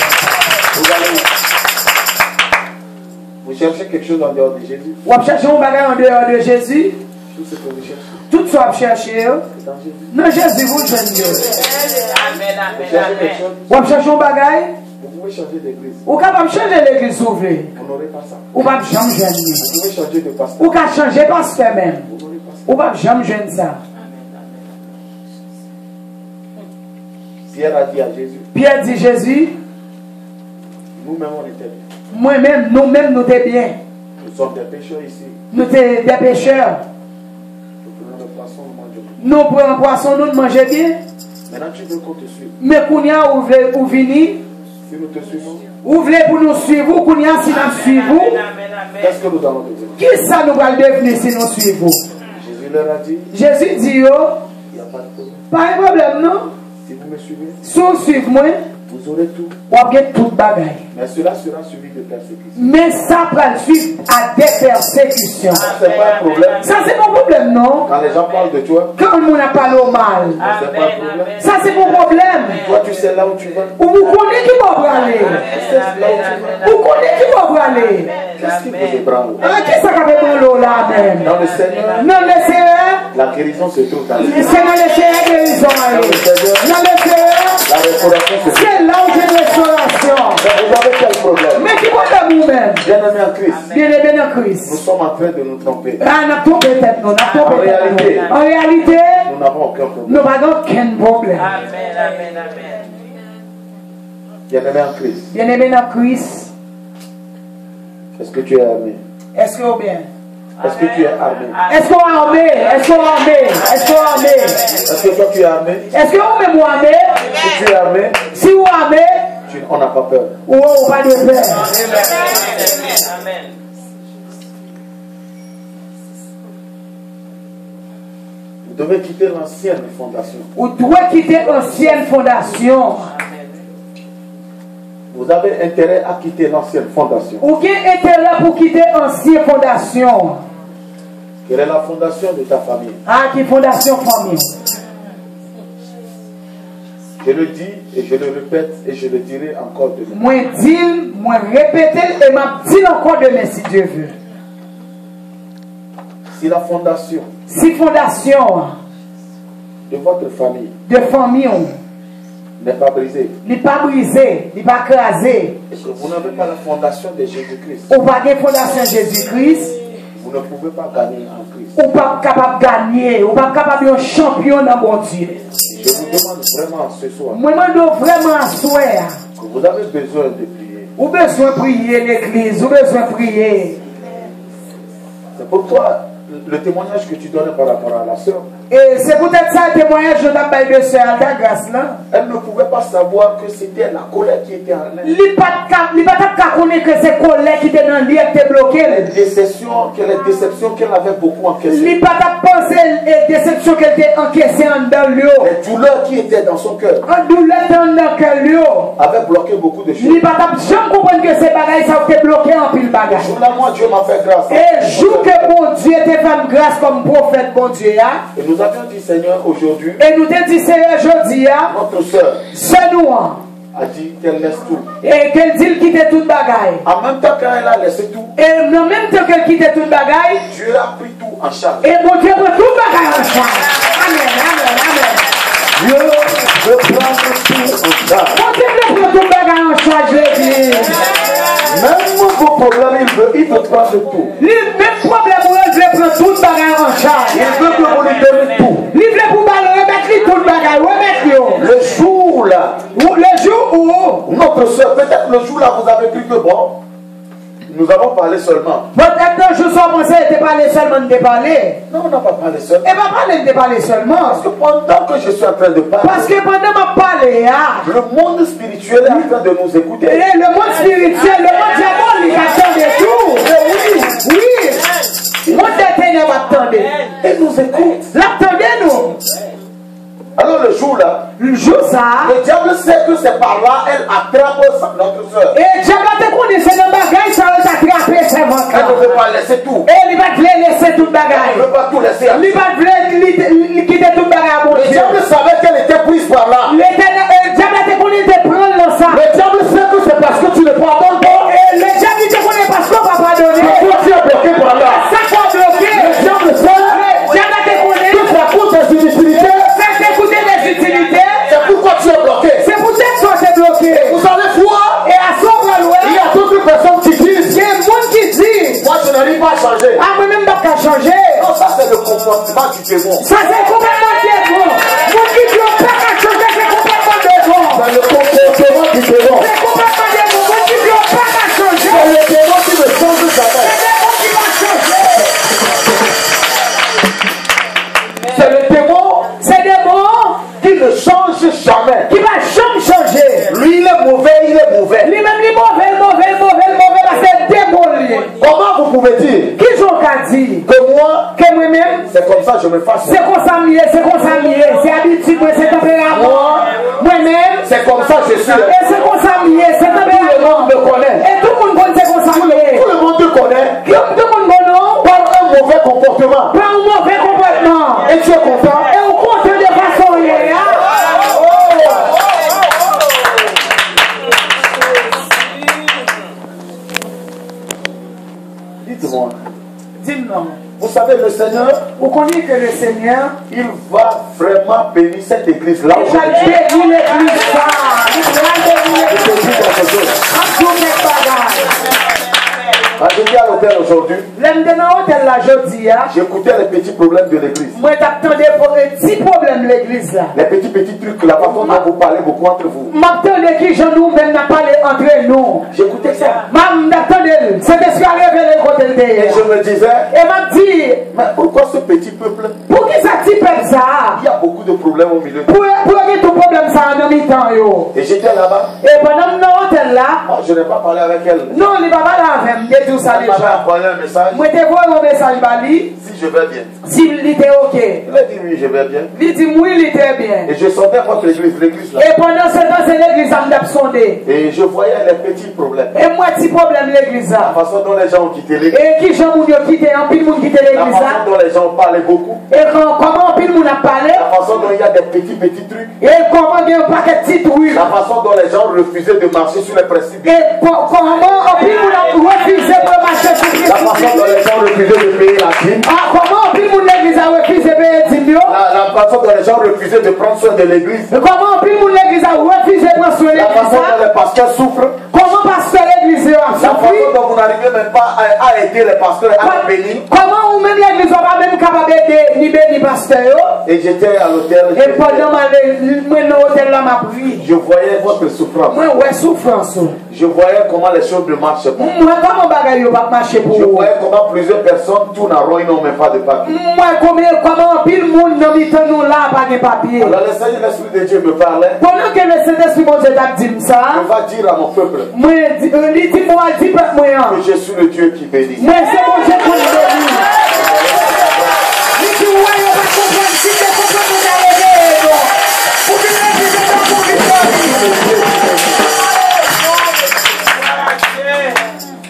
Vous cherchez quelque chose en dehors de Jésus. On cherche un bagage en dehors de Jésus. Tout ce que vous cherchez, Tout ça on chercher. c'est dans Jésus. Non, Jésus vous jeune Dieu. Vous cherchez quelque chose, On cherche un bagage. vous pouvez changer d'église. Ou capable changer l'église ouverte. Vous n'aurez pas ça. Ou pas jamais jeune. Vous pouvez changer de pasteur. Ou qu'à changer pasteur même. Vous n'aurez pas ça. Ou pas jamais jeune ça. Pierre a dit à Jésus, Pierre dit Jésus, nous-mêmes on était bien. moi-même, nous-mêmes, nous étions bien. Nous sommes des pécheurs ici. Nous étions des pécheurs. Nous prenons le poisson, nous mangeons. Nous prenons poisson, nous mangeons bien. Maintenant tu veux qu'on te suive. Mais qu'on y a ou vini, Si nous te suivons, ou voulez pour nous suivre, qu'on y a si nous suivons, qu'est-ce que nous allons devenir? qui ça nous va devenir si nous suivons? Jésus leur a dit, Jésus dit, oh, il n'y a pas de problème. pas de problème, non? Si vous me suivez, Si vous suivez moi, vous aurez tout. vous avez tout bagaille. Mais cela sera suivi de persécution. Mais ça va le suivre à des persécutions. C'est pas un problème. Ça, c'est mon problème, non? Quand les gens parlent de toi, Quand on a parlé au mal, c'est pas un problème. ça, c'est mon problème. Toi, tu sais là où tu vas. Ou vous connaissez qui va aller? Tu sais là où tu vas. Vous connaissez qui va aller? Qu'est-ce qui vous ébranle? Ah, qui ça va faire l'eau là même? Dans le Seigneur, Non, le Seigneur, la guérison se trouve dans le c'est Seigneur. dans le Seigneur que ils ont allé. Dans le Seigneur, La restauration se trouve. c'est là où j'ai restauration. Vous avez quel problème? Mais qui va de vous-même? Bien-aimés en Christ, Bien aimé dans nous Christ. sommes en train de nous tromper. Ah, on a trompé tête, nous. On a trompé En réalité, tête, nous. En réalité, nous n'avons aucun problème. nous n'avons aucun problème. Bien-aimés en Christ, Bien aimé dans Christ, est-ce que tu es armé? est-ce que vous bien? Est-ce que tu es armé? Est-ce qu'on est armé? Est-ce qu'on est armé? Est-ce qu'on est armé? Est-ce que toi tu es armé? Est-ce que vous même armé? Si tu es armé, Si vous armé, on n'a pas peur. ou on pas de peur. Vous devez quitter l'ancienne fondation. Vous devez quitter l'ancienne fondation. Vous avez intérêt à quitter l'ancienne fondation. Ou qui était là pour quitter l'ancienne fondation? Quelle est la fondation de ta famille? Ah, qui fondation famille? Je le dis et je le répète et je le dirai encore demain. Moi dis, moi répéter et m'a dit encore demain si Dieu veut. Si la fondation Si fondation de votre famille de famille n'est pas brisée, n'est pas brisée, n'est pas crasée, et que vous n'avez pas la fondation de Jésus-Christ, ou pas de fondation Jésus-Christ, vous ne pouvez pas gagner en Christ. ou pas capable de gagner, ou pas capable de champion dans mon Dieu. Je vous demande vraiment ce soir Moi, je dois vraiment souhaiter. que vous avez besoin de prier. Ou besoin de prier l'église, ou besoin de prier. C'est pourquoi le témoignage que tu donnes par rapport à la soeur, Et c'est peut-être ça le témoignage de la Bible de Sœur Alta Grâce là. Elle ne pouvait pas savoir que c'était la colère qui était en elle. Il ne pas connaître que c'est colère qui était dans lui qui était bloqué. Les déceptions qu'elle avait beaucoup encaissées. Il ne pas penser les déceptions qu'elle était encaissées dans lui. Les douleurs qui étaient dans son cœur. En douleur dans le cœur lui. Avait bloqué beaucoup de choses. Il ne pas jamais comprendre que ces bagages ça été bloqué en pile bagage. Jour-là, moi, Dieu m'a fait grâce. Et jour que mon Dieu était fait grâce comme prophète, mon Dieu. Et nous avions dit, Seigneur, aujourd'hui, Et nous te dit, Seigneur, aujourd'hui, notre soeur c'est nous. a dit qu'elle laisse tout. Et qu'elle dit qu'il quittait toute bagaille. En même temps, quand elle a laissé tout, Et en même temps qu'elle quittait toute bagaille, Dieu a pris tout en charge. et mon Dieu prend toute bagaille en charge. Amen, amen, amen. Dieu veut prendre tout en charge. Mon Dieu prend toute bagaille en charge, l'église. Même vos problèmes, il veut prendre tout. Le même problème, il veut prendre toute bagaille en charge. Il veut que vous lui donnez tout. Il veut pour remettre toute bagaille, remettre. Le jour là, Le jour où notre soeur, peut-être le jour là, vous avez cru que bon, nous avons parlé seulement. peut-être que je suis pensé de parler seulement de parler. Non, on n'a pas parlé seulement. Et pas parler de parler seulement. Parce que pendant que je suis en train de parler, Parce que pendant ma parler, le monde spirituel est en train de nous écouter. et le monde spirituel, le monde diabolique attend de tout. Oui. Le monde des ténèbres attendait. Et nous écoute. L'attendez-nous. Alors le jour là, Le jour ça. le diable sait que c'est par là, elle attrape notre soeur. Et diable te connaît, c'est le bagage, ça va t'attraper, c'est Elle votre. ne veut pas laisser tout. Et il va te laisser toute Elle ne bagage. veut pas tout laisser. Il va te quitter toute bagage à mon Le Dieu. diable savait qu'elle était prise par là. Le diable te connaît, te prendre dans ça. Le diable sait que c'est parce que tu ne pardonnes pas. Et le diable te connaît parce qu'on va pardonner. Que toi tu es bloqué par là. Ça va bloquer. Le diable sait Le diable te connaît. que c'est à cause des inutilités. C'est d'écouter les utilités. C'est pourquoi tu es bloqué. C'est pour ça que toi t'es bloqué. Vous savez quoi? Et à son Il y a toutes les personnes qui disent, il y a un monde qui dit, moi je n'arrive pas à changer. ah, moi-même, pas qu'à changer. Non, ça c'est le comportement du démon. Ça, c'est complètement démon. Monde qui dit, pas qu'à changer, c'est complètement démon. C'est le comportement du démon. C'est complètement démon. Monde qui dit, pas qu'à changer. C'est le démon qui ne change jamais. C'est démon qui va changer. C'est le démon C'est démon qui ne change jamais. qui va jamais changer. Lui, il est mauvais, il est mauvais. Lui-même, il est mauvais, parce que c'est démon, lui. Comment vous pouvez dire Qui j'en qu'à dire? que moi, Que moi-même, c'est comme ça que je me fasse? c'est comme ça, c'est habitude, c'est tempérament. Moi-même, C'est comme ça que je suis. et c'est comme ça, c'est Tout le tempérament. monde me connaît. Et tout le monde connaît c'est comme ça. Tout le monde te connaît Tout le monde connaît par un mauvais comportement. par un mauvais comportement. Et tu es content? Et on compte de façon Dites-moi. Dis-moi, Vous savez, le Seigneur, vous connaissez que le Seigneur, il va vraiment bénir cette église-là. il va bénir l'église. Il va bénir Je te dis quelque chose. en tout les bagages. Quand j'étais à l'hôtel aujourd'hui, Maintenant, hôtel là, je dis, j'écoutais les petits problèmes de l'église. moi, j'attendais pour les petits problèmes de l'église là. Les petits trucs, la façon dont vous parlez beaucoup entre vous. M'attendais qui je nous même n'a pas entre nous. J'écoutais ça. M'attendais, c'était ce qui a révélé côté de Et je me disais, Et m'a dit, mais pourquoi ce petit peuple, pour qui ça type ça? il y a beaucoup de problèmes au milieu. Pour que tout problème ça en mi-temps yo. Et j'étais là-bas. Et pendant mon hôtel là, Moi, je n'ai pas parlé avec elle. non, il va pas là avec moi, tout ça Elle m'avait déjà. envoyé un message. Moi, te vois un message bali, Si je vais bien. s'il était ok. Il a dit oui, je vais bien. Il dit oui, il était bien. Et je sentais votre église, l'église là. Et pendant ce temps, c'est l'église qui m'a sondé. Et je voyais les petits problèmes. Et moi, petit problème l'église La là. façon dont les gens ont quitté l'église. Et qui j'en ai quitté, en pile monde quitté La l'église façon là. dont les gens parlaient beaucoup. Et comment en pile monde a parlé. La façon dont il y a des petits trucs. Et comment il y a un paquet de petites rues. La façon dont les gens refusaient de marcher sur les principes. Et comment en pile monde a refusé pour marcher sur La façon dont les gens refusaient de payer la dîme. Ah, comment en pile monde l'église a refusé de payer Dimbio? La façon dont les gens refusaient de prendre soin de l'église. Comment en pile monde l'église a refusé de prendre soin de La l'église? façon dont les pasteurs souffrent. Comment pasteur l'église a La façon souffert? dont vous n'arrivez même pas à aider les pasteurs à les bénir. Comment ou même l'église n'a pas même capable d'aider ni bénir pasteur? Et j'étais à l'hôtel. Et pendant mon hôtel là m'a pris. Je voyais votre souffrance. Moi, ouais, souffrance. Je voyais comment les choses ne marchaient pas. Moi, comment bagaille yo pas marcher pour Je vous? voyais comment plusieurs personnes tournent en rond, ils n'ont même pas de papier. Moi, comment pile monde dans mi nous là pas de papier. Alors le Seigneur, l'Esprit de Dieu me parlait. Pendant que le Saint-Esprit mon Dieu t'a dit ça, Je vais dire à mon peuple moi dit moi dit peuple moi. que je suis le Dieu qui bénit. Moi c'est mon Dieu qui bénit. Si tu vois yo pas comprendre si tu comprends vous allez bon. Pour que les gens pour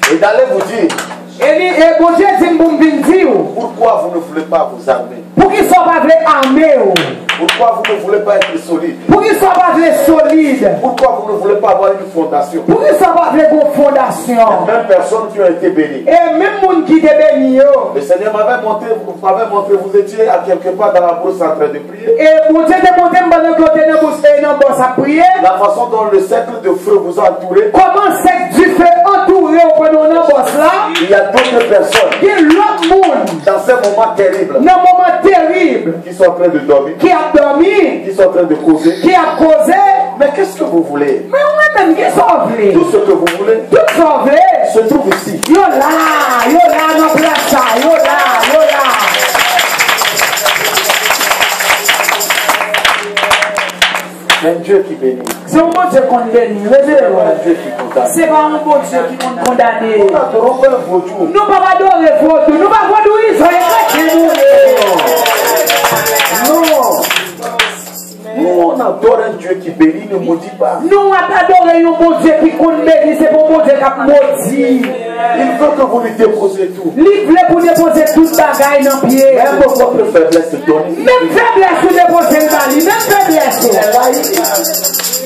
Et d'aller vous dire, et bon Dieu dit bon dire pourquoi vous ne voulez pas vous armer? pour qu'ils soient pas armés. Pourquoi vous ne voulez pas être solide? Pour qu'ils soient pas solides. Pourquoi vous ne voulez pas avoir une fondation? Pour qu'ils soient pas une fondation. Même personnes qui ont été bénies. Et même monde qui étaient bénis. Le Seigneur m'avait montré, vous étiez à quelque part dans la brousse en train de prier. Et vous êtes monté pendant que vous êtes dans la brousse à prier. La façon dont le cercle de feu vous a entouré. Comment c'est du feu entouré pendant la brousse là? Il y a d'autres personnes. Il y a l'autre monde. Dans ces moments terribles. Dans un moment terrible. Qui sont en train de dormir. Qui a dormi. Qui sont en train de causer. Qui a causé. Mais qu'est-ce que vous voulez? Mais moi-même, qu'est-ce que vous voulez? Tout ce que vous voulez. Tout ce que vous voulez. Se trouve ici. Yo là, dans place ça. Yo là. C'est un Dieu qui bénit. C'est un bon Dieu qu'on bénit. C'est pas un Dieu qui condamne. C'est pas un bon Dieu qui nous condamne. Nous n'adorons pas vos jours. Nous ne pouvons pas adorer votre. Nous ne pouvons pas adorer Israël. Non. Nous, on adore un Dieu qui bénit, ne maudit pas. Nous adorons un bon Dieu qui compte bénir. C'est pour bon Dieu qui a maudit. Il veut que vous lui déposiez tout. Il veut pour déposer toute bagaille dans le pied. Même votre faiblesse donne. Même faiblesse pour déposer le bali. Même faiblesse.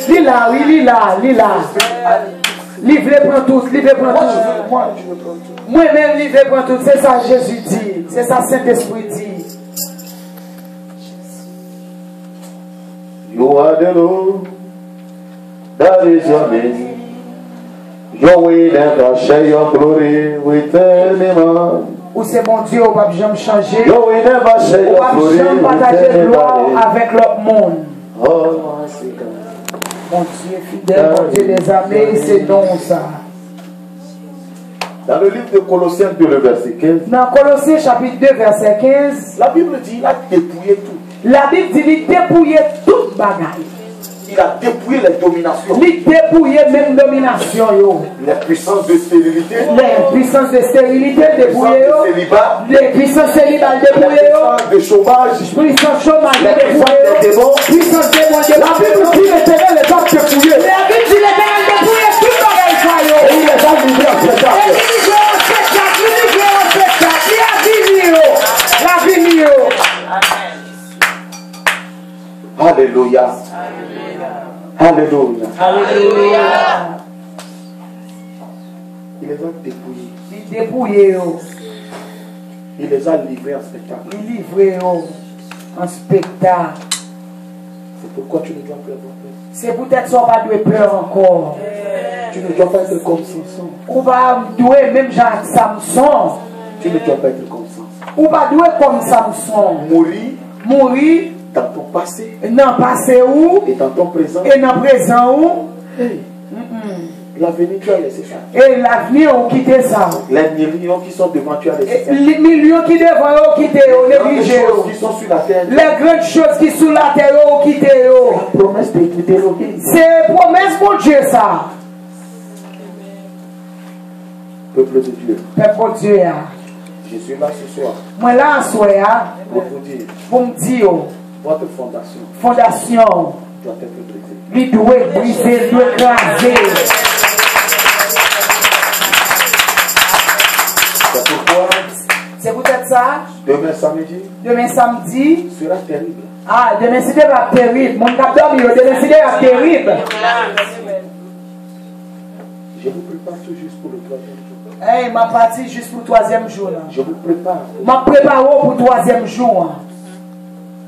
Lila, oui, Lila. Livré pour tous, livré pour tous. Moi, je veux prendre tout. Moi-même, livré pour tous. C'est ça Jésus dit. C'est ça Saint-Esprit dit. You are the Lord, that is your name. Your way never share your glory with any man. Ou c'est mon Dieu, ou pas jamais changer. Your way never share Ou your pas glory jamais with partager gloire anybody. avec l'autre monde. Oh, my God. Mon Dieu fidèle, mon Dieu des armées, c'est non ça. Dans le livre de Colossiens 2, le verset 15, Dans Colossiens chapitre 2, verset 15, la Bible dit il a dépouillé tout. la Bible dit qu'il dépouillait toute bagaille. Il a dépouillé les dominations. Il dépouillait même domination. Yo. Les puissances de stérilité. Les puissances de stérilité dépouillées. Les puissances de célibat. Les puissances célibataires Les dépouillées. puissances de chômage. Puissance chômage Les puissances des démons. Puissance démon dépouillée. La Bible dit l'Éternel les a dépouillés. La Bible dit l'Éternel dépouillait tout bagaille ça. Yo. Et il les a livrés en spectacle. Et il livre en spectacle. Il livre en spectacle. Il a fini. La vie. Alléluia. Alléluia. Alléluia. Il les a dépouillés. Il dépouillait. Il les a livrés en spectacle. Il livrait en spectacle. C'est pourquoi tu ne dois plus avoir peur. C'est peut-être ça pas de peur encore. Tu ne dois pas être comme Samson. Ou pas doué même Jacques Samson. Tu ne dois pas être comme Samson. Ou pas doué comme Samson. Mourir dans ton passé. Dans passé où. Et dans ton présent. Et dans présent où. Hey. L'avenir, tu as laissé ça. Et l'avenir, on quitté ça. Les millions qui sont devant, tu as laissé ça. Les millions qui devant, on quitté, on négligé. Les choses qui sont sur la terre. Les grandes choses qui sont sur la terre, on quitté. La promesse d'écouter l'obéissance. C'est promesse pour Dieu, ça. Peuple de Dieu. Peuple de Dieu. Je suis là ce soir. Moi là, ce soir. Pour vous dire. Pour me dire. Votre fondation. Fondation. Doit être brisée. Il doit briser, il doit écraser. C'est pourquoi. C'est peut-être ça. Demain samedi. Sera terrible. Ah, demain c'était pas terrible. Mon cap dormi, demain c'était pas terrible. Je vous prépare tout juste pour le 3e jour. Hey, ma partie juste pour le 3e jour. Là. Je vous prépare. Ma prépare pour le 3e jour.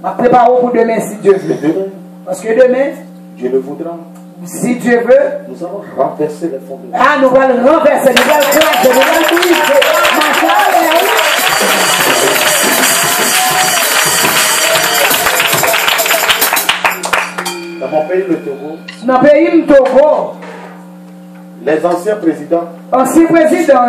Ma prépare pour demain si Dieu veut. Demain. Parce que demain, Dieu le voudra. Si Dieu veut, nous allons renverser les fondements. Ah, nous allons renverser, nous allons classer, nous allons briser. Dans mon pays, le Togo. Dans le pays, le Togo. Les anciens présidents, ancien président,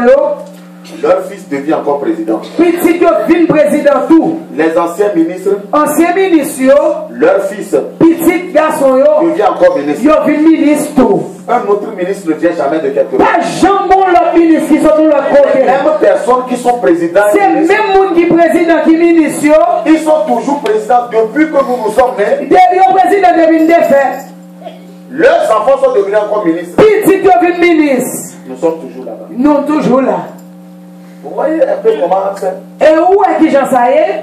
leur fils devient encore président. petit yo vin président tout. Les anciens ministres, Ancien ministre, leur fils petit garçon, devient encore ministre. yo vin ministre tout. Un autre ministre ne vient jamais de quelque part. Pas jambon l'autre ministre qui sont de l'autre côté. Les mêmes personnes qui sont présidents, C'est même monde qui président qui ministre, ils sont toujours présidents depuis que nous sommes nés. le président devine défait. Leurs enfants sont devenus encore ministres. Petit yo vin ministre. Nous sommes toujours là-bas. Nous toujours là. Vous voyez un peu comment c'est. Et où est-ce que j'en sais?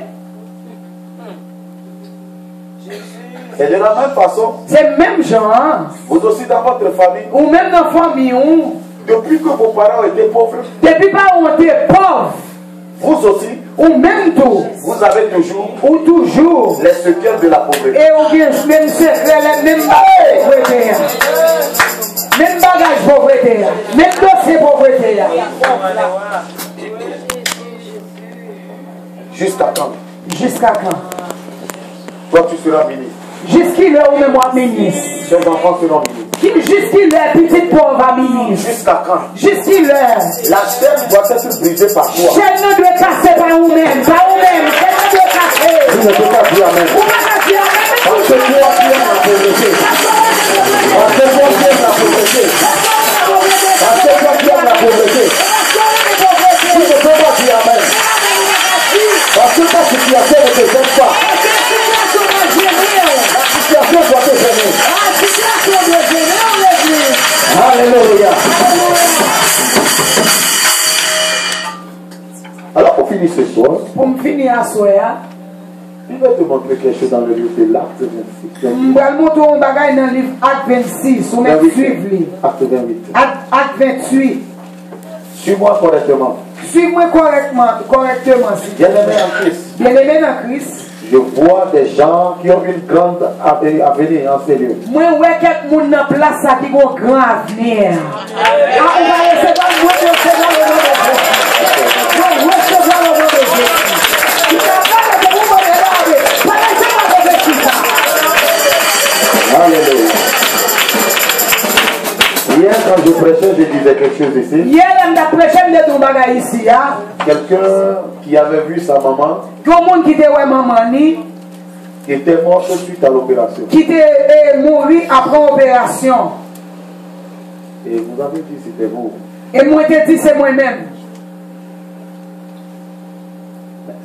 Et de la même façon, C'est même genre. vous aussi dans votre famille, Ou même dans la famille, depuis que vos parents étaient pauvres, depuis pas on était pauvre. vous aussi, Ou même tout. vous avez toujours Ou toujours. les séquelles de la pauvreté. Et on vient même secret, même pauvreté. Même bagage pauvreté. Même dossier pauvreté. Jusqu'à quand? Jusqu'à quand? Toi, tu seras ministre. Jusqu'il est où même moi ministre. Tes enfants seront ministres. Jusqu'il est petit pauvre ministre. Jusqu'à quand? Jusqu'il est. La chaîne doit être brisée par toi. Chaîne ne doit passer par vous-même. Par vous-même. Chaîne ne doit passer. Tu ne peux pas dire amen. Vous ne pouvez pas dire amen. Parce que toi, tu aimes la pauvreté. Parce que toi, tu aimes la pauvreté. Parce que toi, tu aimes la pauvreté. Tu ne peux pas dire amen. Parce que ta situation ne te gêne pas. La situation doit te gêner. Alléluia. Alors pour finir ce soir, Pour me finir à soir, je vais te montrer quelque chose dans le livre de l'Acte 26. je vais montrer un bagage dans le livre Acte 26. On est suivi. Acte 28. Acte 28. Suis-moi correctement. Suis-moi correctement. Bien-aimé en Christ, Bien-aimé dans Christ. je vois des gens qui ont une grande avenir en ces lieux. Moi, ouais, quelqu'un dans place qui a un grand avenir. Ah, on va recevoir le nom de Jésus. On va recevoir le nom de Jésus. Tu n'as pas de vous regarder. Pas de ça. Alléluia. Hier, quand je prêchais, je disais quelque chose ici. Hier, on a prêché de ton bagage ici. Quelqu'un qui avait vu sa maman, Quelqu'un qui était maman, qui était morte suite à l'opération. qui était mort après l'opération. Et vous avez dit c'était vous. Et moi, je dit c'est moi-même.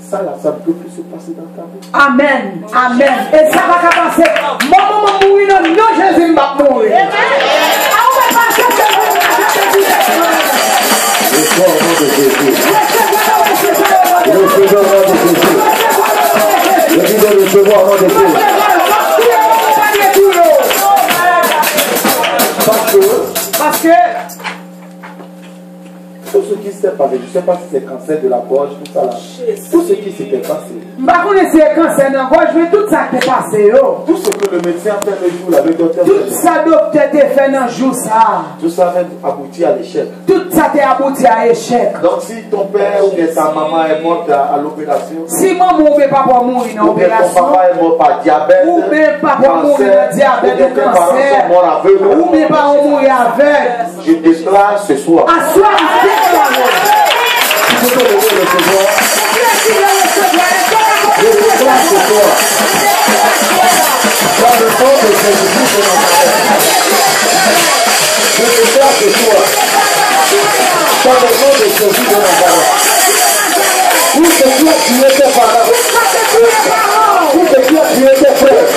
Ça, là, ça ne peut plus se passer dans ta vie. Amen. Amen. Et ça va passer. Maman va mourir, non, Jésus va mourir. Je sois au nom de Jésus. Je suis au nom de Jésus. Je dis de recevoir au nom de Jésus. Parce que tout ce qui s'est passé, je ne sais pas si c'est cancer de la gorge, tout ça là. Tout ce qui s'était passé. je ne sais pas si c'est cancer dans la gorge, mais tout ça qui est passé. Tout ce que le médecin a fait le jour là, le docteur Tout ça docteur t'a fait dans le jour ça. tout ça a abouti à l'échec. Tout ça t'a abouti à l'échec. Donc si ton père ou bien ta maman est morte à l'opération, Si maman ou bien papa mourir dans ou bien ton l'opération, papa est mort par diabète, ou bien papa mourir cancer, dans diabète ou bien ou tes parents cancer, sont morts aveugles, ou bien parents mourir avec, je déclare ce soir. à soi, Tu peux te lever et recevoir. Je déclare ce soir. Dans le nom de Jésus-Christ de Nazareth. Je déclare ce soir. Dans le nom de Jésus de Nazareth. Où ce qui a tué tes parents. Où ce qui a tué tes frères.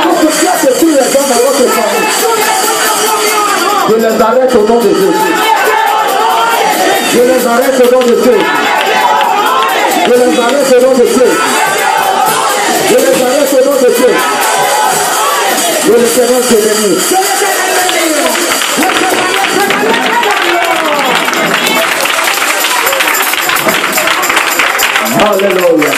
Où ce qui a tué les gens dans votre famille. Je les arrête au nom de Jésus. Je les arrête au nom de Jésus. Je les arrête au nom de Jésus. Je les arrête au nom de Jésus. Je les ferai s'élever. Alléluia.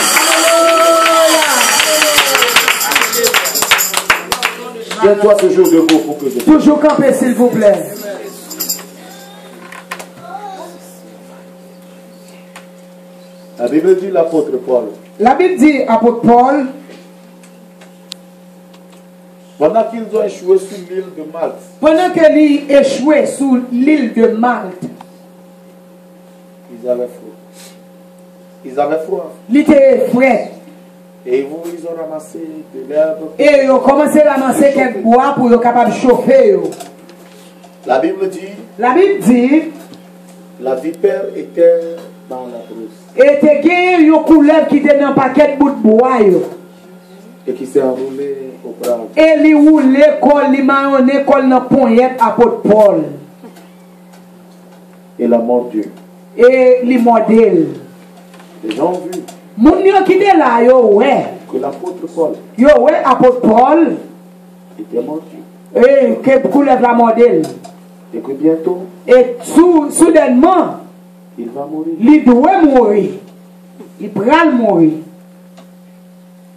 Tiens-toi toujours debout pour que je... toujours camper s'il vous plaît. La Bible dit l'apôtre Paul. La Bible dit, apôtre Paul, Pendant qu'ils ont échoué sur l'île de Malte. Pendant qu'ils échouaient sur l'île de Malte. Ils avaient froid. Ils avaient froid. Il était frais. Et ils ont ramassé de l'herbe. Et ils ont commencé à ramasser quelques bois pour être capable de chauffer. La Bible dit. La Bible dit. La vipère était dans la brousse. Et était gagné une couleuvre qui était dans un paquet de bout de bois. Et qui s'est enroulé au bras. Et il roulait comme il maronnait comme dans poignette apôtre Paul. Et la mordu. Et il mordait. Les gens ont vu. Moun yo qui était là, yo ouais. Que l'apôtre Paul. Yo ouais, apôtre Paul. Était mordu. Et que couleuvre la mordait. Et que bientôt. Et soudainement. Il va mourir. Il doit mourir. Il pourra mourir.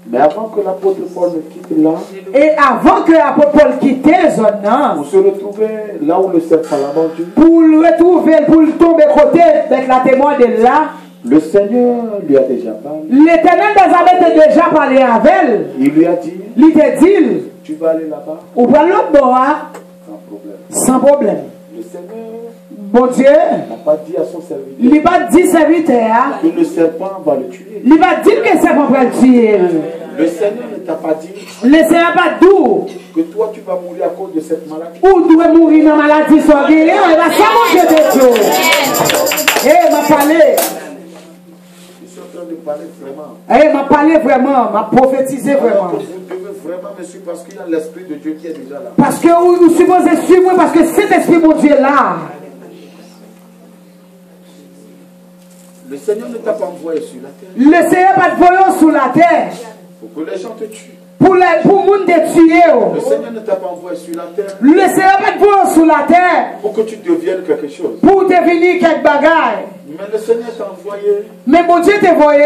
Mais avant que l'apôtre Paul ne quitte là. Et avant que l'apôtre Paul quitte la zone, pour se retrouver là où le serpent l'a mordu. Pour le retrouver, pour le tomber côté avec la témoin de là. Le Seigneur lui a déjà parlé. L'Éternel des armées a déjà parlé avec elle. Il lui a dit. Il te dit. Tu vas aller là-bas. Ou prendre l'autre bord. Sans problème. Sans problème. Le Seigneur. Bon Dieu. N'a pas dit à son serviteur. Il va dire serviteur. Que le serpent va le tuer. Il va dire que le serpent va le tuer. Le Seigneur ne t'a pas dit. Le Seigneur pas d'où. Que toi tu vas mourir à cause de cette maladie. Ou tu vas mourir dans la maladie soit guéri. Il va sans manger de tout. Eh, m'a parlé. De parler vraiment. Eh, m'a parlé vraiment, m'a prophétisé vraiment. Vous devez vraiment me suivre parce qu'il y a l'Esprit de Dieu qui est déjà là. Parce que vous supposez suivre moi parce que cet Esprit mon Dieu est là. Le Seigneur ne t'a pas envoyé sur la terre. Le Seigneur pas de voyant sur la terre. Pour que les gens te tuent. Pour le monde te tuer. Le Seigneur ne t'a pas envoyé sur la terre. Le Seigneur pas de voyant sur la terre. Pour que tu deviennes quelque chose. Pour devenir quelque bagaille. Mais le Seigneur t'a envoyé. Mais mon Dieu t'a envoyé.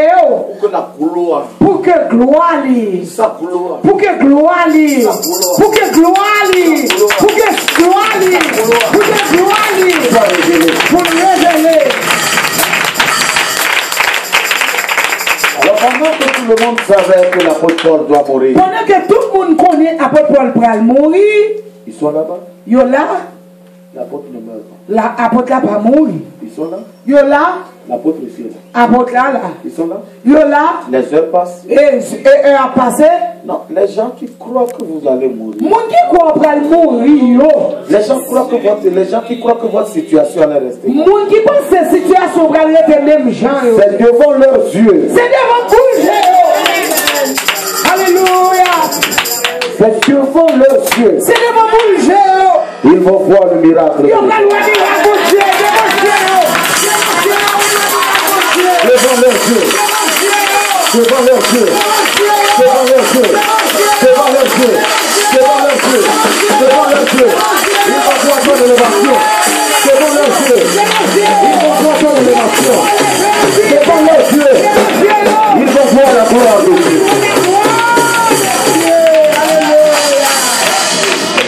Pour que la gloire. Pour que gloire lui. Sa gloire. Pour que gloire lui. Pour que gloire lui. Pour que gloire lui. Pour que gloire lui. Pour révéler. Alors pendant que tout le monde savait que l'apôtre Paul doit mourir. Pendant que tout le monde connaît l'apôtre Paul pour mourir. Ils sont là-bas. Yo là. L'apôtre ne meurt pas. L'apôtre là pas mourir. Ils sont là. Yo là. L'apôtre aussi est là. Apôtre là. Ils sont là. Yo là. Les heures passent. Et a passé. Non, les gens qui croient que vous allez mourir. Mon qui croit pour mourir. Les gens qui croient que votre situation allait rester. Mon qui pense que cette situation va être même gens. C'est devant leurs yeux. C'est devant bouger. Alléluia. C'est devant leurs yeux. C'est devant bouger. Ils vont voir le miracle. Ils vont voir le miracle. Devant leurs yeux. Devant leurs yeux. Devant leurs yeux. Devant leurs yeux. Devant leurs yeux. Devant leurs yeux. Ils vont voir ton élévation. Devant leurs yeux. Ils vont voir ton élévation. Devant leurs yeux. Ils vont voir la gloire de Dieu.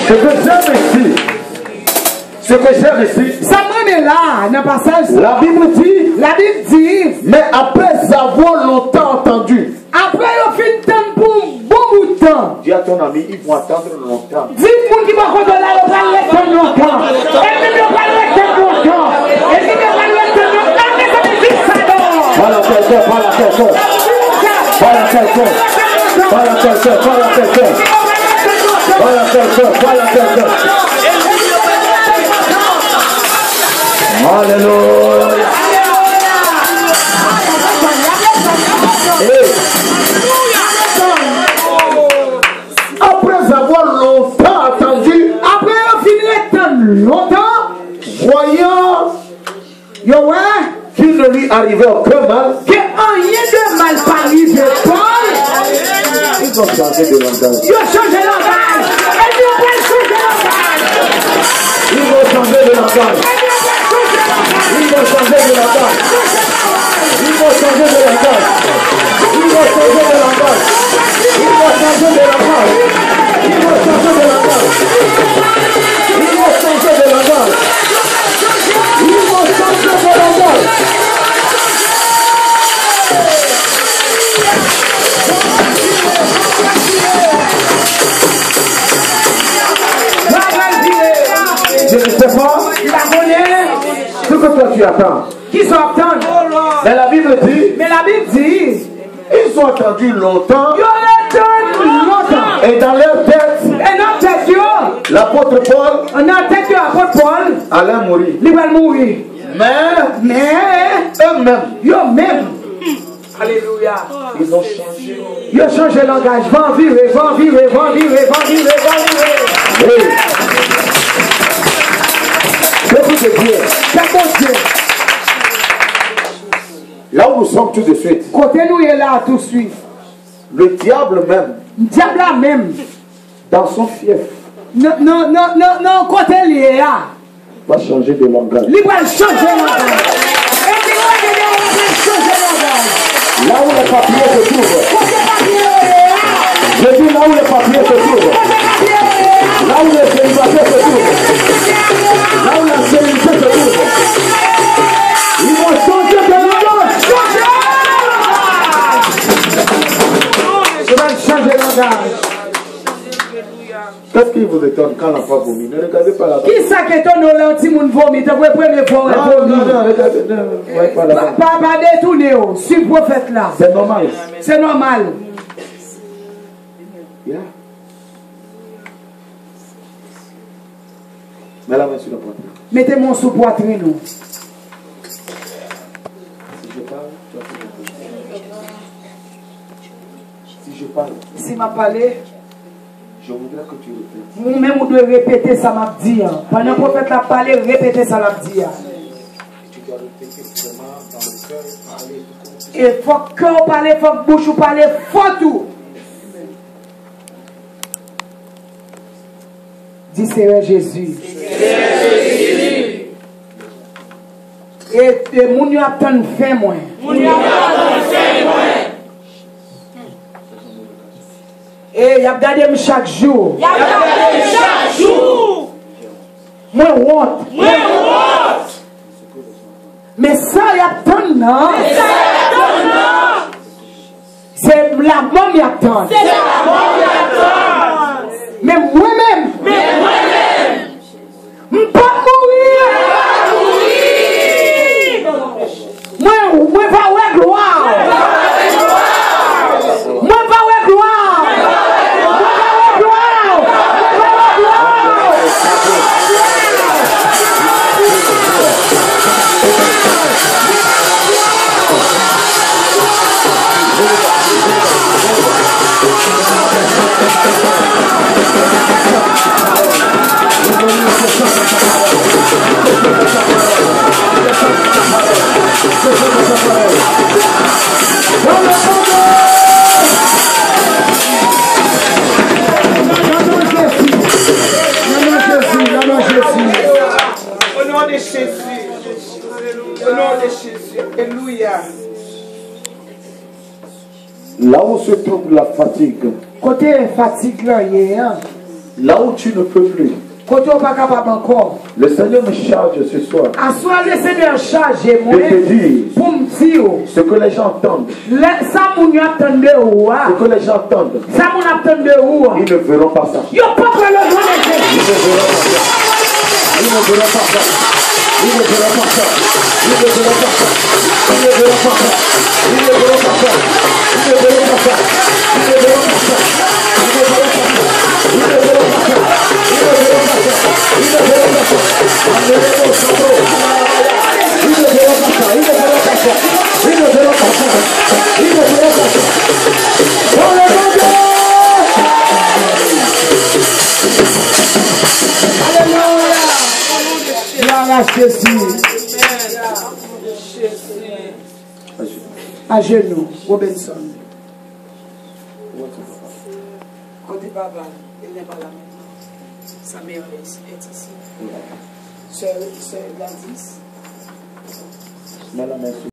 Ce que j'aime ici. Ce que j'aime ici. Ça m'en est là, dans le passage. La Bible dit. Mais après avoir longtemps entendu. Après au fin de temps pour un bon bout de temps. Dis à ton ami, ils vont attendre longtemps. Dis moun qui va contre là, on va rester longtemps. Et puis on va rester longtemps. Et puis on va rester longtemps. Mais ça me dit ça donc. Voilà quelqu'un, voilà quelqu'un. Voilà quelqu'un. Voilà quelqu'un, voilà quelqu'un. Voilà quelqu'un, voilà quelqu'un. Alléluia. Après avoir longtemps attendu, après on finit le temps longtemps, voyant qu'il ne lui arrivait aucun mal, que rien de mal arrivé Paul, ils ont changé de langage. ils ont changé de langage. Ils vont changer de langage. Ils vont changer de langage. Ils vont changer de langage. Ils vont changer de langage. Ils vont changer de langage. Ils vont changer de langage. Ils vont changer de langage. Ils vont changer de langage. tu attends? Qui sont attendus? Mais la Bible dit, Mais la Bible dit, ils ont attendu longtemps. ils ont attendu longtemps. Et dans leur tête, Et dans tête, l'apôtre Paul dans tête, l'apôtre Paul, allait mourir. il va mourir. Mais eux-mêmes, même. Alléluia. ils ont changé. Ils ont changé le langage. Va vivre, va vivre, va vivre, va vivre, va vivre. Oui. Peuple de Dieu, C'est bon Dieu. là où nous sommes tout de suite, Côté nous, il est là tout de suite. le diable même, Le diable là même. dans son fief, Non, côté il est là. va changer de langage. Il va changer le langage. Et il va changer le langage. Là où les papiers se trouvent, Côté papier il est là. je dis là où les papiers se trouvent, Côté papier il est là. là où les célibataires se trouvent, là où la sérénité se trouve, ils vont changer de langage. Il va changer le langage. Qu'est-ce qui vous étonne quand l'enfant vomit? Ne regardez pas là-bas. Qui ça qui ton le petit monde vomit? Tu vois première fois Non, regardez, ne voyez pas là-bas. Pas détourner, suis prophète là. C'est normal. C'est normal. Yeah. Mets la main sur la poitrine. Mettez mon sous poitrine. Si je parle, tu vas faire. Si je parle, Si m'a parlé, je voudrais que tu répètes. vous-même vous devez répéter ça m'a dit. Pendant que le prophète a parlé, répétez ça m'a dit. Tu dois répéter vraiment dans le cœur, parler tout comme Il faut que cœur parle, il faut que bouche parle, il faut tout. Dis Seigneur Jésus. Et mon yo attend fin moi. Et y a gardé chaque jour. Moi honte. Mais ça y attend non. C'est la mort y attend. Mais moi-même. M'pas mourir. Moi pas ouais gloire. Moi pas ouais gloire. Au nom de Jésus. Au nom de Jésus. Alléluia. Là où se trouve la fatigue, Côté fatigue là, là où tu ne peux plus, côté on pas capable encore. le Seigneur me charge ce soir Assois le Seigneur chargé moi de te dire pour me dire ce que les gens entendent, ça mon attendait ou ce que les gens entendent, ça mon attendait ou ils ne verront pas ça. yo pas pour le nom de Jésus. Ils ne verront pas ça. Ils ne verront pas ça. Ils ne verront pas ça. Ils ne verront pas ça. Ils ne verront pas ça. Ils ne verront pas ça. Ils ne verront pas ça. Ils ne verront pas ça. Ils ne verront pas ça. Ils ne verront pas ça. Ils ne verront pas ça. Ils ne verront pas ça. Ils ne verront pas ça. Ils ne verront pas ça. Ils ne verront pas ça. Dans le nom de Gloire à Jésus. À genoux, Robinson. Côté papa, il n'est pas là maintenant. Sa mère est ici. Sœur Gladys. Mets la main sur